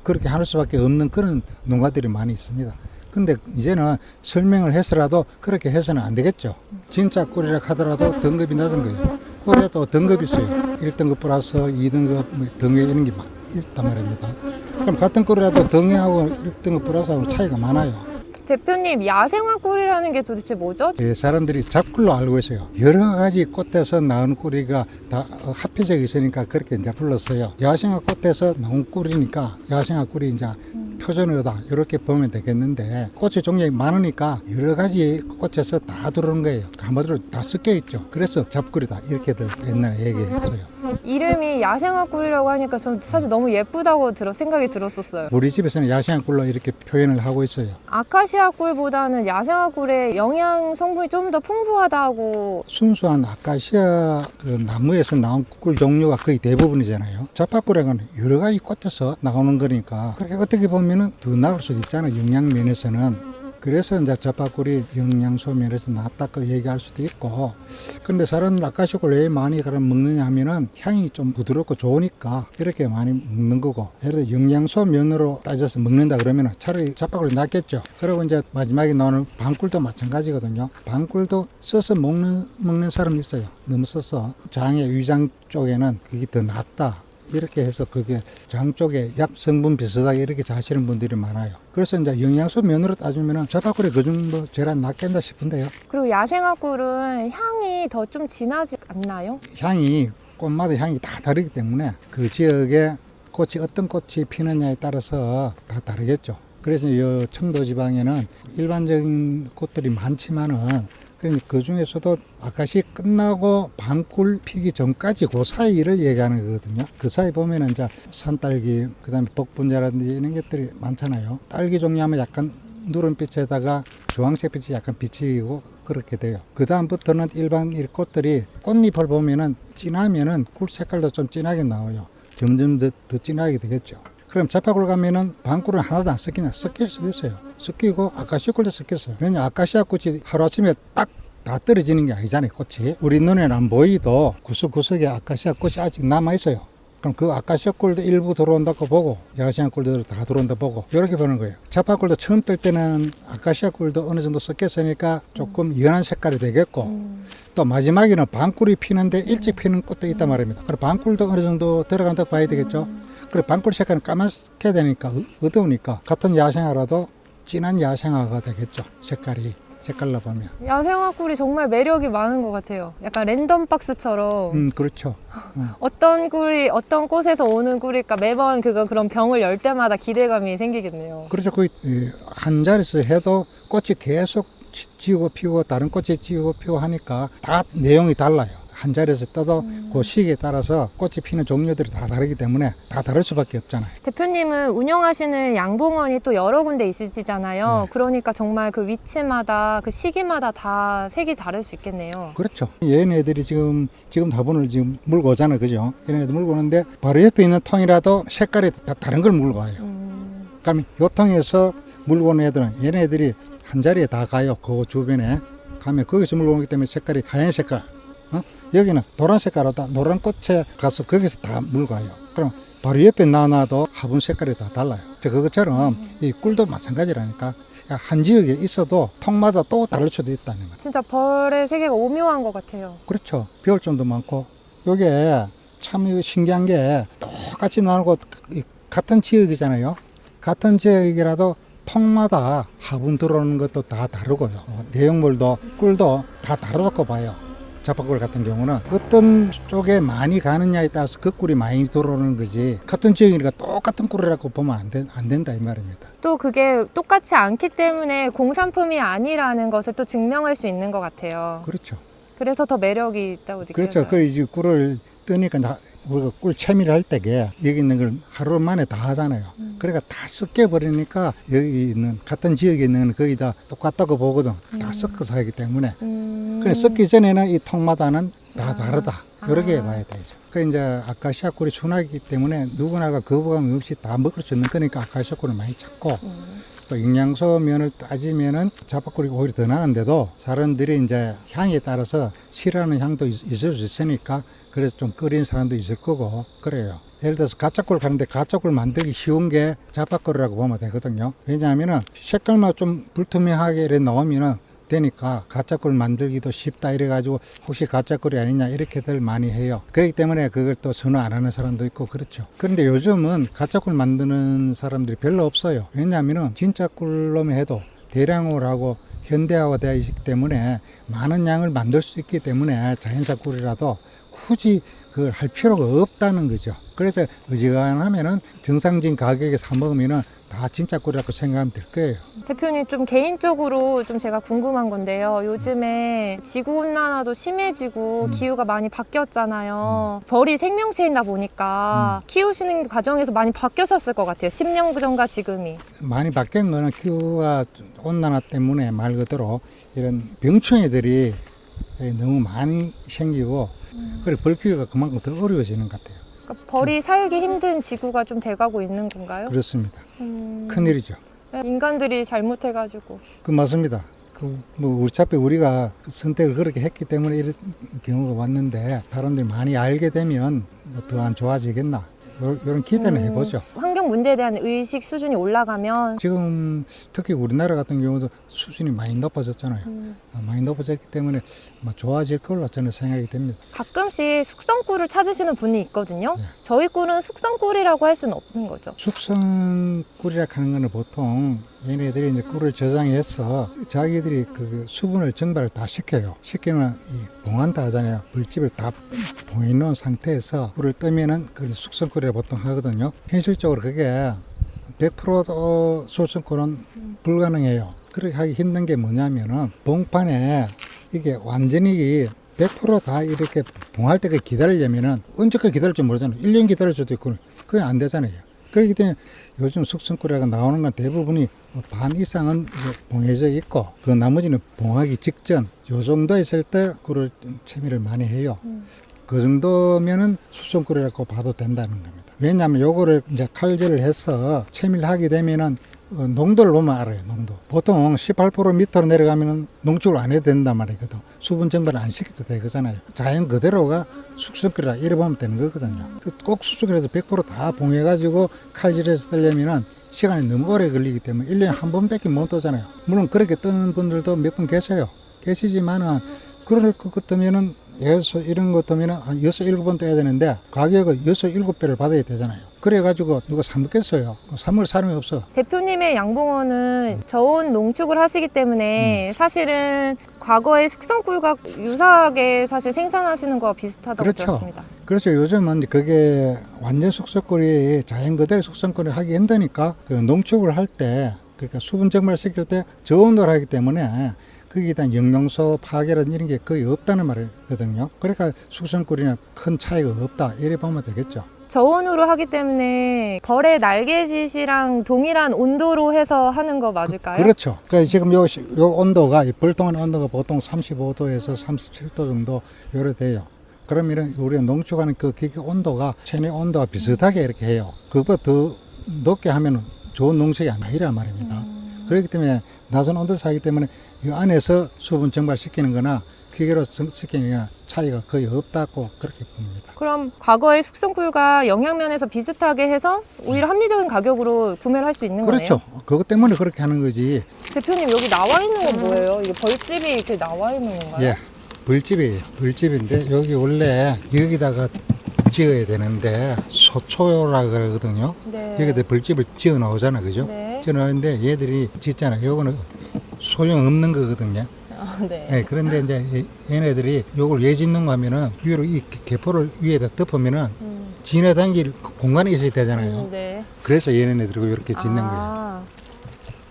[SPEAKER 2] 그렇게 할 수밖에 없는 그런 농가들이 많이 있습니다. 그런데 이제는 설명을 해서라도 그렇게 해서는 안 되겠죠. 진짜 꿀이라 하더라도 등급이 낮은 거예요. 꿀에도 등급이 있어요. 1등급 플러스 2등급 등회 이런 게 막 있단 말입니다. 그럼 같은 꿀이라도 등회하고 1등급 플러스하고 차이가 많아요.
[SPEAKER 3] 대표님, 야생화 꿀이라는 게 도대체 뭐죠?
[SPEAKER 2] 사람들이 잡꿀로 알고 있어요. 여러 가지 꽃에서 나온 꿀이가 다 합해져 있으니까 그렇게 이제 불렀어요. 야생화 꽃에서 나온 꿀이니까 야생화 꿀이 이제 표준어다 이렇게 보면 되겠는데 꽃의 종류가 많으니까 여러 가지 꽃에서 다 들어오는 거예요. 한마디로 다 섞여 있죠. 그래서 잡꿀이다 이렇게들 옛날에 얘기했어요.
[SPEAKER 3] 이름이 야생화 꿀이라고 하니까 전 사실 너무 예쁘다고 생각이 들었었어요.
[SPEAKER 2] 우리 집에서는 야생화 꿀로 이렇게 표현을 하고 있어요.
[SPEAKER 3] 아카시아 꿀보다는 야생화 꿀의 영양 성분이 좀 더 풍부하다고.
[SPEAKER 2] 순수한 아카시아 그 나무에서 나온 꿀 종류가 거의 대부분이잖아요. 잡화꿀은 여러 가지 꽃에서 나오는 거니까 그렇게 어떻게 보면은 더 나을 수도 있잖아요. 영양 면에서는. 그래서 이제 잡화꿀이 영양소 면에서 낫다고 얘기할 수도 있고, 근데 사람들 아카시아꿀 왜 많이 그럼 먹느냐 하면은 향이 좀 부드럽고 좋으니까 이렇게 많이 먹는 거고, 예를 들어 영양소 면으로 따져서 먹는다 그러면은 차라리 잡화꿀이 낫겠죠. 그리고 이제 마지막에 나오는 방꿀도 마찬가지거든요. 방꿀도 써서 먹는 사람이 있어요. 너무 써서 장의 위장 쪽에는 그게 더 낫다. 이렇게 해서 그게 장 쪽에 약 성분 비슷하게 이렇게 자시는 분들이 많아요. 그래서 이제 영양소 면으로 따지면은 잡화꿀이 그 정도 제일 낫겠다 싶은데요.
[SPEAKER 3] 그리고 야생화 꿀은 향이 더 좀 진하지 않나요?
[SPEAKER 2] 향이 꽃마다 향이 다 다르기 때문에 그 지역에 꽃이 어떤 꽃이 피느냐에 따라서 다 다르겠죠. 그래서 이 청도 지방에는 일반적인 꽃들이 많지만은 그 중에서도 아카시 끝나고 방꿀 피기 전까지 그 사이를 얘기하는 거거든요. 그 사이 보면은 이제 산딸기, 그 다음에 복분자라든지 이런 것들이 많잖아요. 딸기 종류하면 약간 누른빛에다가 주황색빛이 약간 비치고 그렇게 돼요. 그 다음부터는 일반 꽃들이 꽃잎을 보면은 진하면은 꿀 색깔도 좀 진하게 나와요. 점점 더 진하게 되겠죠. 그럼 잡화꿀 가면은 방꿀은 하나도 안 섞이냐? 섞일 수 있어요. 섞이고 아카시아 꿀도 섞였어요. 왜냐면 아카시아 꽃이 하루아침에 딱 다 떨어지는 게 아니잖아요, 꽃이. 우리 눈에는 안 보이도 구석구석에 아카시아 꽃이 아직 남아있어요. 그럼 그 아카시아 꿀도 일부 들어온다고 보고 야생화 꿀도 다 들어온다 보고 이렇게 보는 거예요. 잡화꿀도 처음 뜰 때는 아카시아 꿀도 어느 정도 섞였으니까 조금 연한 색깔이 되겠고 또 마지막에는 방꿀이 피는데 일찍 피는 꽃도 있단 말입니다. 그럼 방꿀도 어느 정도 들어간다고 봐야 되겠죠. 그리고 방꿀 색깔은 까맣게 되니까 어두우니까 같은 야생화라도 진한 야생화가 되겠죠. 색깔로 보면.
[SPEAKER 3] 야생화 꿀이 정말 매력이 많은 것 같아요. 약간 랜덤 박스처럼.
[SPEAKER 2] 그렇죠.
[SPEAKER 3] 어떤 꿀이 어떤 꽃에서 오는 꿀일까 매번 그런 병을 열 때마다 기대감이 생기겠네요.
[SPEAKER 2] 그렇죠. 그 한 자리에서 해도 꽃이 계속 지고 피고 다른 꽃이 지고 피고 하니까 다 내용이 달라요. 한 자리에서 떠도 그 시기에 따라서 꽃이 피는 종류들이 다 다르기 때문에 다 다를 수밖에 없잖아요.
[SPEAKER 3] 대표님은 운영하시는 양봉원이 또 여러 군데 있으시잖아요.
[SPEAKER 2] 네.
[SPEAKER 3] 그러니까 정말 그 위치마다 그 시기마다 다 색이 다를 수 있겠네요.
[SPEAKER 2] 그렇죠. 얘네들이 지금 화분을 지금 물고 오잖아요. 그죠? 얘네들 물고 오는데 바로 옆에 있는 통이라도 색깔이 다 다른 걸 물고 와요. 그러면 요 통에서 물고 오는 애들은 얘네들이 한 자리에 다 가요. 그 주변에 가면 거기서 물고 오기 때문에 색깔이 하얀 색깔. 여기는 노란 색깔하다 노란 꽃에 가서 거기서 다 물고 와요. 그럼 바로 옆에 나놔도 화분 색깔이 다 달라요. 그것처럼 이 꿀도 마찬가지라니까. 한 지역에 있어도 통마다 또 다를 수도 있다는 거죠.
[SPEAKER 3] 진짜 벌의 세계가 오묘한 것 같아요.
[SPEAKER 2] 그렇죠. 배울점도 많고. 요게 참 신기한 게 똑같이 나누고 같은 지역이잖아요. 같은 지역이라도 통마다 화분 들어오는 것도 다 다르고요. 내용물도 꿀도 다 다르다고 봐요. 자파꿀 같은 경우는 어떤 쪽에 많이 가느냐에 따라서 그 꿀이 많이 들어오는 거지 같은 지역이니까 똑같은 꿀이라고 보면 안 된다 이 말입니다.
[SPEAKER 3] 또 그게 똑같이 않기 때문에 공산품이 아니라는 것을 또 증명할 수 있는 것 같아요.
[SPEAKER 2] 그렇죠.
[SPEAKER 3] 그래서 더 매력이 있다고 느껴요.
[SPEAKER 2] 그렇죠. 그 이제 꿀을 뜨니까 우리가 꿀 채미를 할 때게 여기 있는 걸 하루 만에 다 하잖아요. 그러니까 다 섞여 버리니까 여기 있는 같은 지역에 있는 거기다 똑같다고 보거든. 다 섞어서 하기 때문에. 그래 섞기 전에는 이 통마다는 다 다르다. 이렇게 봐야 되죠. 그 이제 아카시아 꿀이 순하기 때문에 누구나가 거부감 없이 다 먹을 수 있는 거니까 아카시아 꿀을 많이 찾고 또 영양소 면을 따지면은 자파꿀이 오히려 더 나은데도 사람들이 이제 향에 따라서 싫어하는 향도 있을 수 있으니까 그래서 좀 끓인 사람도 있을 거고 그래요. 예를 들어서 가짜꿀 가는데 가짜꿀 만들기 쉬운 게 자파꿀이라고 보면 되거든요. 왜냐하면은 색깔만 좀 불투명하게 이렇게 넣으면은 되니까 가짜꿀 만들기도 쉽다 이래가지고 혹시 가짜꿀이 아니냐 이렇게들 많이 해요. 그렇기 때문에 그걸 또 선호 안 하는 사람도 있고 그렇죠. 그런데 요즘은 가짜꿀 만드는 사람들이 별로 없어요. 왜냐하면은 진짜 꿀로만 해도 대량으로 하고 현대화되어 있기 때문에 많은 양을 만들 수 있기 때문에 자연산 꿀이라도 굳이 그걸 할 필요가 없다는 거죠. 그래서 어지간하면은 정상적인 가격에 사 먹으면은 다 진짜 꿀이라고 생각하면 될 거예요.
[SPEAKER 3] 대표님 좀 개인적으로 좀 제가 궁금한 건데요. 요즘에 지구온난화도 심해지고 기후가 많이 바뀌었잖아요. 벌이 생명체이다 보니까 키우시는 과정에서 많이 바뀌셨을 것 같아요. 10년 전과 지금이.
[SPEAKER 2] 많이 바뀐 거는 기후가 온난화 때문에 말 그대로 이런 병충해들이 너무 많이 생기고 그리고 벌 키우기가 그만큼 더 어려워지는 것 같아요.
[SPEAKER 3] 그러니까 벌이 살기 힘든 지구가 좀 돼가고 있는 건가요?
[SPEAKER 2] 그렇습니다. 큰일이죠.
[SPEAKER 3] 인간들이 잘못해가지고.
[SPEAKER 2] 그 맞습니다. 어차피 우리가 선택을 그렇게 했기 때문에 이런 경우가 왔는데 사람들이 많이 알게 되면 더 안 좋아지겠나 이런 기대는 해보죠.
[SPEAKER 3] 환경 문제에 대한 의식 수준이 올라가면
[SPEAKER 2] 지금 특히 우리나라 같은 경우도 수준이 많이 높아졌잖아요. 많이 높아졌기 때문에 좋아질 걸로 저는 생각이 됩니다.
[SPEAKER 3] 가끔씩 숙성꿀을 찾으시는 분이 있거든요.
[SPEAKER 2] 네.
[SPEAKER 3] 저희 꿀은 숙성꿀이라고 할 수는 없는 거죠.
[SPEAKER 2] 숙성꿀이라 하는 거는 보통 얘네들이 이제 꿀을 저장해서 자기들이 그 수분을 증발을 다 시켜요. 시키면 봉한다 하잖아요. 물집을 다 봉해 놓은 상태에서 꿀을 뜨면은 그 숙성꿀이라 보통 하거든요. 현실적으로 그게 100% 숙성꿀은 불가능해요. 그렇게 하기 힘든 게 뭐냐면은 봉판에 이게 완전히 100% 다 이렇게 봉할 때까지 기다리려면은 언제까지 기다릴지 모르잖아요. 1년 기다릴 수도 있고 그게 안 되잖아요. 그렇기 때문에 요즘 숙성꿀이가 나오는 건 대부분이 반 이상은 봉해져 있고 그 나머지는 봉하기 직전 요 정도 있을 때 꿀을 채미를 많이 해요. 그 정도면은 숙성꿀이라고 봐도 된다는 겁니다. 왜냐하면 요거를 이제 칼질을 해서 채미를 하게 되면은 농도를 보면 알아요. 농도 보통 18% 밑으로 내려가면은 농축을 안 해도 된단 말이거든. 수분 증발을 안 시켜도 되거든요. 자연 그대로가 숙성꿀이라 이래 보면 되는 거거든요. 꼭 숙성꿀에서 100% 다 봉해가지고 칼질해서 뜨려면은 시간이 너무 오래 걸리기 때문에 1년에 한 번밖에 못 뜨잖아요. 물론 그렇게 뜨는 분들도 몇 분 계세요. 계시지만은 그럴 것 같으면은 이런 것 뜨면은 한 6, 7번 떠야 되는데 가격을 6, 7배를 받아야 되잖아요. 그래가지고 누가 사 먹겠어요. 사 먹을 사람이 없어.
[SPEAKER 3] 대표님의 양봉원은 저온 농축을 하시기 때문에 사실은 과거의 숙성꿀과 유사하게 사실 생산하시는 거와 비슷하다고
[SPEAKER 2] 그렇죠.
[SPEAKER 3] 들었습니다.
[SPEAKER 2] 그래서 요즘은 그게 완전 숙성꿀이 자연 그대로 숙성꿀을 하기 힘드니까 그 농축을 할 때 그러니까 수분 증발시킬 때 저온도를 하기 때문에 거기에 대한 영양소 파괴라든 이런 게 거의 없다는 말이거든요. 그러니까 숙성꿀이나 큰 차이가 없다 이래 보면 되겠죠.
[SPEAKER 3] 저온으로 하기 때문에 벌의 날개짓이랑 동일한 온도로 해서 하는 거 맞을까요?
[SPEAKER 2] 그렇죠. 그러니까 지금 요 온도가 이 벌통한 온도가 보통 35도에서 37도 정도 요래 돼요. 그러면 우리가 농축하는 그 기계 온도가 체내 온도와 비슷하게 이렇게 해요. 그것보다 더 높게 하면 좋은 농축이 아니란 말입니다. 그렇기 때문에 낮은 온도에서 하기 때문에 이 안에서 수분 증발시키는 거나 기계로 시키는 거나 차이가 거의 없다고 그렇게 봅니다.
[SPEAKER 3] 그럼 과거의 숙성꿀과 영양면에서 비슷하게 해서 오히려 합리적인 가격으로 구매를 할 수 있는
[SPEAKER 2] 그렇죠.
[SPEAKER 3] 거네요?
[SPEAKER 2] 그것 때문에 그렇게 하는 거지.
[SPEAKER 3] 대표님 여기 나와 있는 건 뭐예요? 이게 벌집이 이렇게 나와 있는 건가요?
[SPEAKER 2] 예, 벌집이에요. 벌집인데 여기 원래 여기다가 지어야 되는데 소초라 그러거든요.
[SPEAKER 3] 네.
[SPEAKER 2] 여기다 벌집을 지어 나오잖아, 그죠?
[SPEAKER 3] 네.
[SPEAKER 2] 지어 나오는데 얘들이 짓잖아요. 요거는 소용없는 거거든요.
[SPEAKER 3] 아, 네.
[SPEAKER 2] 네, 그런데 이제 얘네들이 요걸 왜 짓는가 하면은 위로 이 개포를 위에다 덮으면은 지나다닐 공간이 있어야 되잖아요.
[SPEAKER 3] 네.
[SPEAKER 2] 그래서 얘네들이 이렇게 짓는 거예요.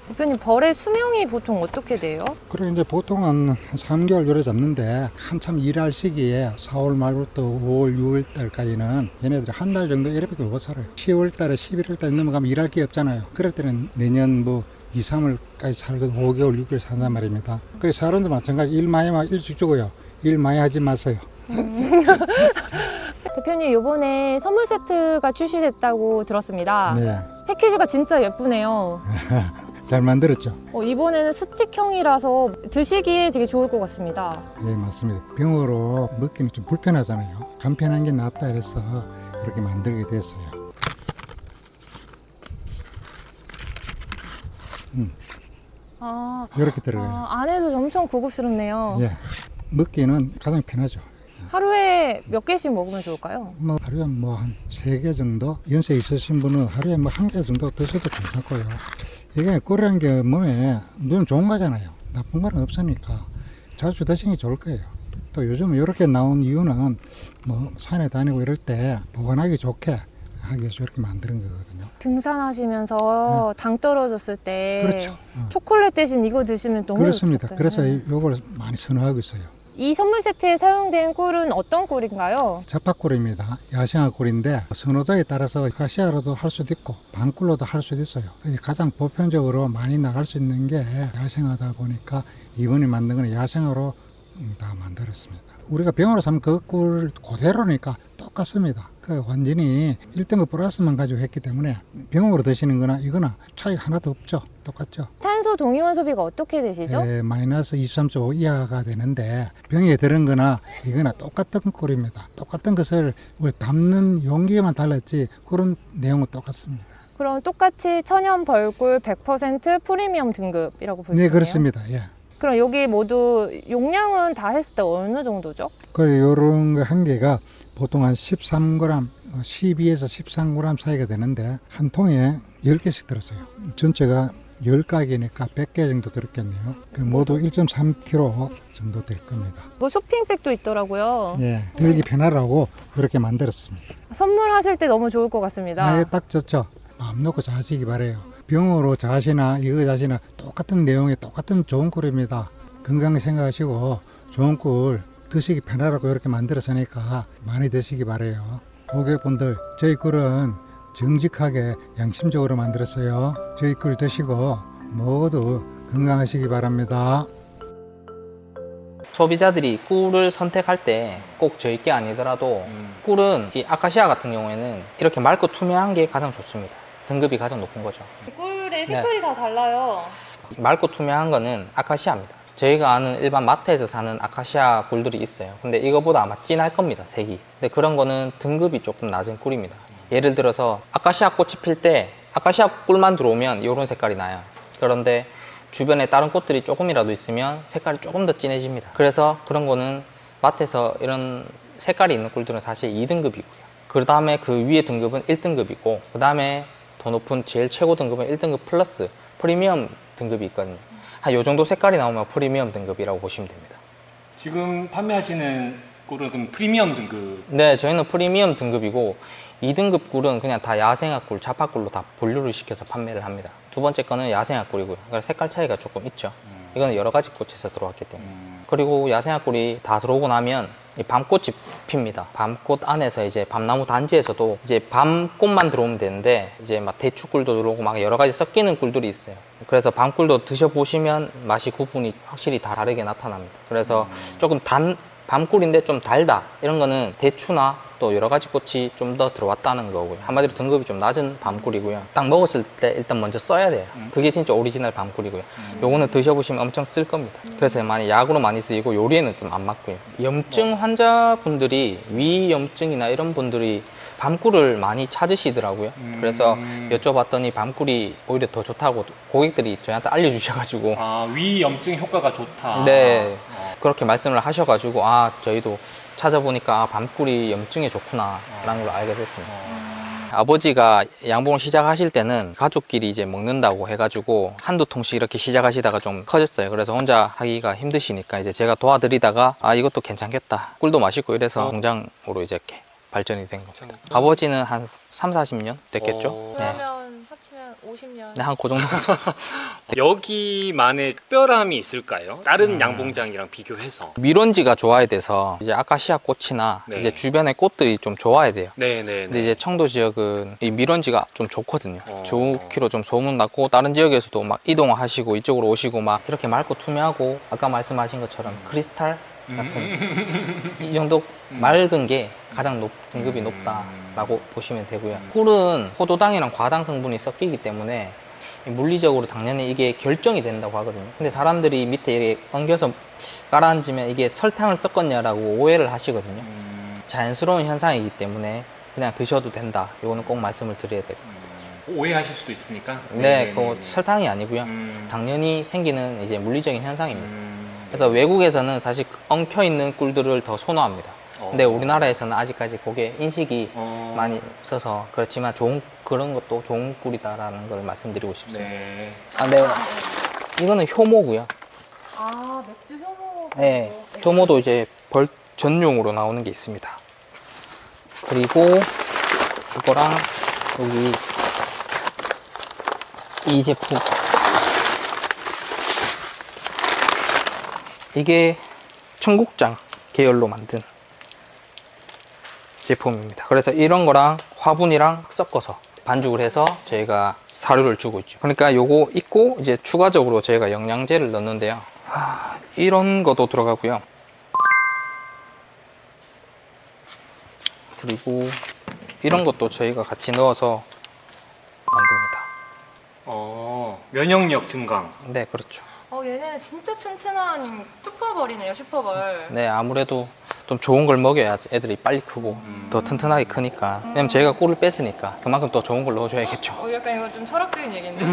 [SPEAKER 3] 대표님 벌의 수명이 보통 어떻게 돼요?
[SPEAKER 2] 그래 이제 보통은 한 3개월 요래 잡는데 한참 일할 시기에 4월 말부터 5월, 6월 달까지는 얘네들이 한 달 정도 이렇게 못 살아요. 10월 달에 11월 달에 넘어가면 일할 게 없잖아요. 그럴 때는 내년 뭐 2, 3월까지 살거든 5개월, 6개월 산단 말입니다. 그래서 사람도 마찬가지 일 많이 하면 일찍 죽어요. 일 많이 하지 마세요.
[SPEAKER 3] 대표님 요번에 선물 세트가 출시됐다고 들었습니다.
[SPEAKER 2] 네,
[SPEAKER 3] 패키지가 진짜 예쁘네요.
[SPEAKER 2] 잘 만들었죠.
[SPEAKER 3] 이번에는 스틱형이라서 드시기에 되게 좋을 것 같습니다.
[SPEAKER 2] 네, 맞습니다. 병으로 먹기는 좀 불편하잖아요. 간편한 게 낫다 그래서 이렇게 만들게 됐어요.
[SPEAKER 3] 아,
[SPEAKER 2] 이렇게 들어가요.
[SPEAKER 3] 안에도 엄청 고급스럽네요.
[SPEAKER 2] 예, 먹기는 가장 편하죠.
[SPEAKER 3] 하루에 몇 개씩 먹으면 좋을까요?
[SPEAKER 2] 뭐 하루에 뭐 한 3개 정도 연세 있으신 분은 하루에 뭐 1개 정도 드셔도 괜찮고요. 이게 꿀이라는 게 몸에 눈 좋은 거잖아요. 나쁜 건 없으니까 자주 드시는 게 좋을 거예요. 또 요즘 이렇게 나온 이유는 뭐 산에 다니고 이럴 때 보관하기 좋게 하기 위해서 이렇게 만드는 거거든요.
[SPEAKER 3] 등산하시면서 당 떨어졌을 때
[SPEAKER 2] 그렇죠.
[SPEAKER 3] 초콜릿 대신 이거 드시면 너무
[SPEAKER 2] 그렇습니다.
[SPEAKER 3] 좋겠다.
[SPEAKER 2] 그래서 이걸 많이 선호하고 있어요.
[SPEAKER 3] 이 선물 세트에 사용된 꿀은 어떤 꿀인가요?
[SPEAKER 2] 자파꿀입니다. 야생화 꿀인데 선호도에 따라서 가시아로도 할 수도 있고 방꿀로도 할 수도 있어요. 가장 보편적으로 많이 나갈 수 있는 게 야생화다 보니까 이번에 만든 건 야생화로 다 만들었습니다. 우리가 병으로 사면 그 꿀 그대로니까 똑같습니다. 그 완전히 1등급 플러스만 가지고 했기 때문에 병으로 드시는 거나 이거나 차이 하나도 없죠. 똑같죠.
[SPEAKER 3] 탄소 동위원 소비가 어떻게 되시죠?
[SPEAKER 2] 마이너스 23.5 이하가 되는데 병에 들은 거나 이거나 똑같은 꿀입니다. 똑같은 것을 우리 담는 용기만 달랐지 그런 내용은 똑같습니다.
[SPEAKER 3] 그럼 똑같이 천연 벌꿀 100% 프리미엄 등급이라고 볼 수 있네요.
[SPEAKER 2] 네, 그렇습니다. 예.
[SPEAKER 3] 그럼 여기 모두 용량은 다 했을 때 어느 정도죠?
[SPEAKER 2] 그래 요런 거 한 개가 보통 한 13g, 12에서 13g 사이가 되는데 한 통에 10개씩 들었어요. 전체가 10가게니까 100개 정도 들었겠네요. 그 모두 1.3kg 정도 될 겁니다.
[SPEAKER 3] 뭐 쇼핑백도 있더라고요.
[SPEAKER 2] 예, 들기 편하라고 이렇게 만들었습니다.
[SPEAKER 3] 선물하실 때 너무 좋을 것 같습니다.
[SPEAKER 2] 아예 딱 좋죠. 마음 놓고 자시기 바래요. 병으로 자시나 이거 자시나 똑같은 내용의 똑같은 좋은 꿀입니다. 건강 생각하시고 좋은 꿀 드시기 편하라고 이렇게 만들었으니까 많이 드시기 바래요. 고객분들 저희 꿀은 정직하게 양심적으로 만들었어요. 저희 꿀 드시고 모두 건강하시기 바랍니다.
[SPEAKER 1] 소비자들이 꿀을 선택할 때 꼭 저희 게 아니더라도 꿀은 이 아카시아 같은 경우에는 이렇게 맑고 투명한 게 가장 좋습니다. 등급이 가장 높은 거죠.
[SPEAKER 3] 꿀의 색깔이 다 달라요.
[SPEAKER 1] 맑고 투명한 거는 아카시아입니다. 저희가 아는 일반 마트에서 사는 아카시아 꿀들이 있어요. 근데 이거보다 아마 진할 겁니다, 색이. 근데 그런 거는 등급이 조금 낮은 꿀입니다. 예를 들어서 아카시아 꽃이 필 때 아카시아 꿀만 들어오면 이런 색깔이 나요. 그런데 주변에 다른 꽃들이 조금이라도 있으면 색깔이 조금 더 진해집니다. 그래서 그런 거는 마트에서 이런 색깔이 있는 꿀들은 사실 2등급이고요. 그 다음에 그 위에 등급은 1등급이고 그 다음에 더 높은 제일 최고 등급은 1등급 플러스 프리미엄 등급이 있거든요. 한 요 정도 색깔이 나오면 프리미엄 등급이라고 보시면 됩니다.
[SPEAKER 4] 지금 판매하시는 꿀은 그럼 프리미엄 등급.
[SPEAKER 1] 네, 저희는 프리미엄 등급이고 2등급 꿀은 그냥 다 야생화 꿀, 자파꿀로 다 분류를 시켜서 판매를 합니다. 두 번째 거는 야생화 꿀이고요. 그러니까 색깔 차이가 조금 있죠. 이거는 여러 가지 꽃에서 들어왔기 때문에. 그리고 야생화 꿀이 다 들어오고 나면 이 밤꽃이 핍니다. 밤꽃 안에서 이제 밤나무 단지에서도 이제 밤꽃만 들어오면 되는데 이제 막 대추꿀도 들어오고 막 여러 가지 섞이는 꿀들이 있어요. 그래서 밤꿀도 드셔보시면 맛이 구분이 확실히 다 다르게 나타납니다. 그래서 조금 밤꿀인데 좀 달다 이런 거는 대추나 또 여러 가지 꽃이 좀 더 들어왔다는 거고요. 한마디로 등급이 좀 낮은 밤꿀이고요. 딱 먹었을 때 일단 먼저 써야 돼요. 그게 진짜 오리지널 밤꿀이고요. 요거는 드셔보시면 엄청 쓸 겁니다. 그래서 많이 약으로 많이 쓰이고 요리에는 좀 안 맞고요. 염증 환자분들이 위염증이나 이런 분들이 밤꿀을 많이 찾으시더라고요. 그래서 여쭤봤더니 밤꿀이 오히려 더 좋다고 고객들이 저희한테 알려주셔가지고
[SPEAKER 4] 아, 위염증 효과가 좋다.
[SPEAKER 1] 네, 그렇게 말씀을 하셔가지고 아 저희도 찾아보니까 아, 밤꿀이 염증에 좋구나 라는 걸 알게 됐습니다. 아버지가 양봉을 시작하실 때는 가족끼리 이제 먹는다고 해가지고 한두 통씩 이렇게 시작하시다가 좀 커졌어요. 그래서 혼자 하기가 힘드시니까 이제 제가 도와드리다가 아 이것도 괜찮겠다, 꿀도 맛있고 이래서 공장으로 이제 이렇게 발전이 된 거죠. 아버지는 한 3, 40년 됐겠죠? 네.
[SPEAKER 3] 그러면 합치면 50년.
[SPEAKER 1] 네, 한 그 정도.
[SPEAKER 4] 여기만의 특별함이 있을까요? 다른 양봉장이랑 비교해서.
[SPEAKER 1] 밀원지가 좋아야 돼서 이제 아카시아 꽃이나
[SPEAKER 4] 네.
[SPEAKER 1] 이제 주변의 꽃들이 좀 좋아야 돼요.
[SPEAKER 4] 네네.
[SPEAKER 1] 근데 이제 청도 지역은 이 밀원지가 좀 좋거든요.
[SPEAKER 4] 어.
[SPEAKER 1] 좋기로 좀 소문났고 다른 지역에서도 막 이동하시고 이쪽으로 오시고 막 이렇게 맑고 투명하고 아까 말씀하신 것처럼 크리스탈 같은 이 정도 맑은 게 가장 등급이 높다라고 보시면 되고요. 꿀은 포도당이랑 과당 성분이 섞이기 때문에 물리적으로 당연히 이게 결정이 된다고 하거든요. 근데 사람들이 밑에 이렇게 엉겨서 깔아앉으면 이게 설탕을 섞었냐라고 오해를 하시거든요. 자연스러운 현상이기 때문에 그냥 드셔도 된다. 이거는 꼭 말씀을 드려야 돼요.
[SPEAKER 4] 오해하실 수도 있으니까.
[SPEAKER 1] 네, 그거 설탕이 아니고요. 당연히 생기는 이제 물리적인 현상입니다. 그래서 외국에서는 사실 엉켜 있는 꿀들을 더 선호합니다. 근데 우리나라에서는 아직까지 그게 인식이 많이 없어서 그렇지만 그런 것도 좋은 꿀이다라는 걸 말씀드리고 싶습니다.
[SPEAKER 4] 네.
[SPEAKER 1] 아, 네. 이거는 효모고요.
[SPEAKER 3] 아, 맥주 효모.
[SPEAKER 1] 네, 효모도 이제 벌 전용으로 나오는 게 있습니다. 그리고 이거랑 여기 이 제품, 이게 청국장 계열로 만든 제품입니다. 그래서 이런 거랑 화분이랑 섞어서 반죽을 해서 저희가 사료를 주고 있죠. 그러니까 요거 있고 이제 추가적으로 저희가 영양제를 넣는데요. 이런 것도 들어가고요. 그리고 이런 것도 저희가 같이 넣어서 만듭니다.
[SPEAKER 4] 면역력 증강.
[SPEAKER 1] 네, 그렇죠.
[SPEAKER 3] 얘네는 진짜 튼튼한 슈퍼벌이네요, 슈퍼벌.
[SPEAKER 1] 네, 아무래도 좀 좋은 걸 먹여야 애들이 빨리 크고 더 튼튼하게 크니까. 왜냐면 저희가 꿀을 뺐으니까 그만큼 더 좋은 걸 넣어줘야겠죠.
[SPEAKER 3] 약간 이거 좀 철학적인 얘기인데.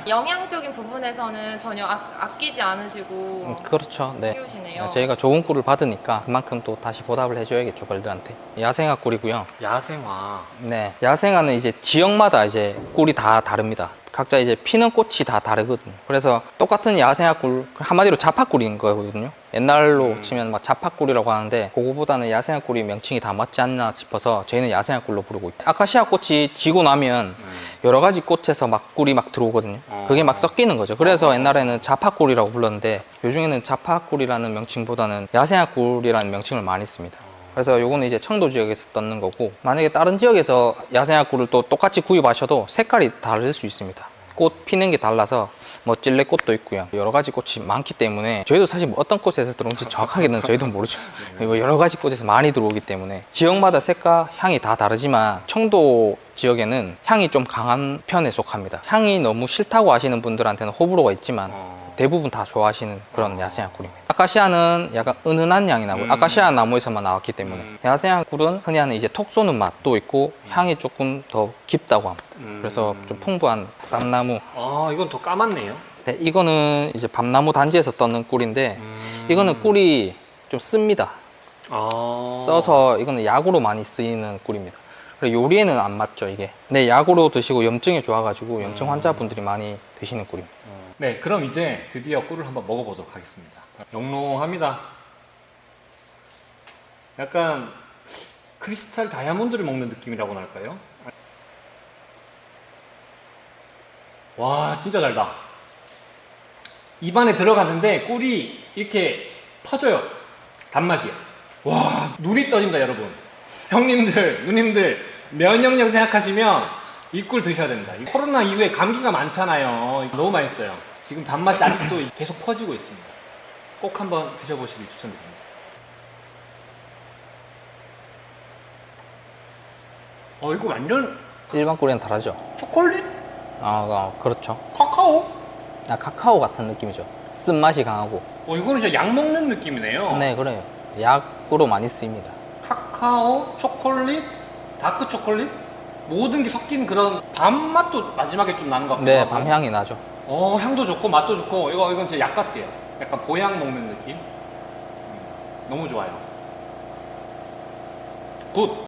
[SPEAKER 3] 영양적인 부분에서는 전혀 아끼지 않으시고
[SPEAKER 1] 그렇죠. 네.
[SPEAKER 3] 키우시네요.
[SPEAKER 1] 저희가 좋은 꿀을 받으니까 그만큼 또 다시 보답을 해줘야겠죠, 벌들한테. 야생화 꿀이고요.
[SPEAKER 4] 야생화.
[SPEAKER 1] 네, 야생화는 이제 지역마다 이제 꿀이 다 다릅니다. 각자 이제 피는 꽃이 다 다르거든요. 그래서 똑같은 야생화 꿀, 한마디로 자파꿀인 거거든요. 옛날로 치면 막 자파꿀이라고 하는데 그거보다는 야생화 꿀이 명칭이 다 맞지 않나 싶어서 저희는 야생화 꿀로 부르고 있어요. 아카시아 꽃이 지고 나면 여러 가지 꽃에서 막 꿀이 막 들어오거든요. 그게 막 섞이는 거죠. 그래서 옛날에는 자파꿀이라고 불렀는데 요즘에는 자파꿀이라는 명칭보다는 야생화 꿀이라는 명칭을 많이 씁니다. 그래서 요거는 이제 청도 지역에서 떴는 거고, 만약에 다른 지역에서 야생화 꿀을 또 똑같이 구입하셔도 색깔이 다를 수 있습니다. 꽃 피는 게 달라서 뭐 찔레꽃도 있고요. 여러 가지 꽃이 많기 때문에 저희도 사실 뭐 어떤 꽃에서 들어온지 정확하게는 저희도 모르죠. 그리고 여러 가지 꽃에서 많이 들어오기 때문에 지역마다 색과 향이 다 다르지만 청도 지역에는 향이 좀 강한 편에 속합니다. 향이 너무 싫다고 하시는 분들한테는 호불호가 있지만 대부분 다 좋아하시는 그런 야생화 꿀입니다. 아카시아는 약간 은은한 향이 나고 아카시아 나무에서만 나왔기 때문에 야생화 꿀은 흔히 하는 이제 톡 쏘는 맛도 있고 향이 조금 더 깊다고 합니다. 그래서 좀 풍부한 밤나무.
[SPEAKER 4] 이건 더 까맣네요.
[SPEAKER 1] 네, 이거는 이제 밤나무 단지에서 떴는 꿀인데 이거는 꿀이 좀 씁니다. 써서 이거는 약으로 많이 쓰이는 꿀입니다. 그리고 요리에는 안 맞죠, 이게. 네, 약으로 드시고 염증에 좋아가지고 염증 환자분들이 많이 드시는 꿀입니다.
[SPEAKER 4] 네, 그럼 이제 드디어 꿀을 한번 먹어보도록 하겠습니다. 영롱합니다. 약간 크리스탈 다이아몬드를 먹는 느낌이라고나 할까요? 와, 진짜 달다. 입안에 들어갔는데 꿀이 이렇게 퍼져요. 단맛이요. 와, 눈이 떠진다, 여러분. 형님들, 누님들, 면역력 생각하시면 이 꿀 드셔야 됩니다. 이 코로나 이후에 감기가 많잖아요. 너무 맛있어요. 지금 단맛이 아직도 계속 퍼지고 있습니다. 꼭 한번 드셔보시길 추천드립니다. 이거 완전
[SPEAKER 1] 일반 꿀이랑 다르죠.
[SPEAKER 4] 초콜릿?
[SPEAKER 1] 그렇죠.
[SPEAKER 4] 카카오?
[SPEAKER 1] 카카오 같은 느낌이죠. 쓴맛이 강하고.
[SPEAKER 4] 이거는 진짜 약 먹는 느낌이네요.
[SPEAKER 1] 네, 그래요. 약으로 많이 쓰입니다.
[SPEAKER 4] 카카오, 초콜릿, 다크 초콜릿? 모든 게 섞인 그런 밤 맛도 마지막에 좀 나는 것 같기도
[SPEAKER 1] 네,
[SPEAKER 4] 하고.
[SPEAKER 1] 밤향이 나죠.
[SPEAKER 4] 향도 좋고 맛도 좋고 이건 진짜 약 같아요. 약간 보약 먹는 느낌. 너무 좋아요. 굿.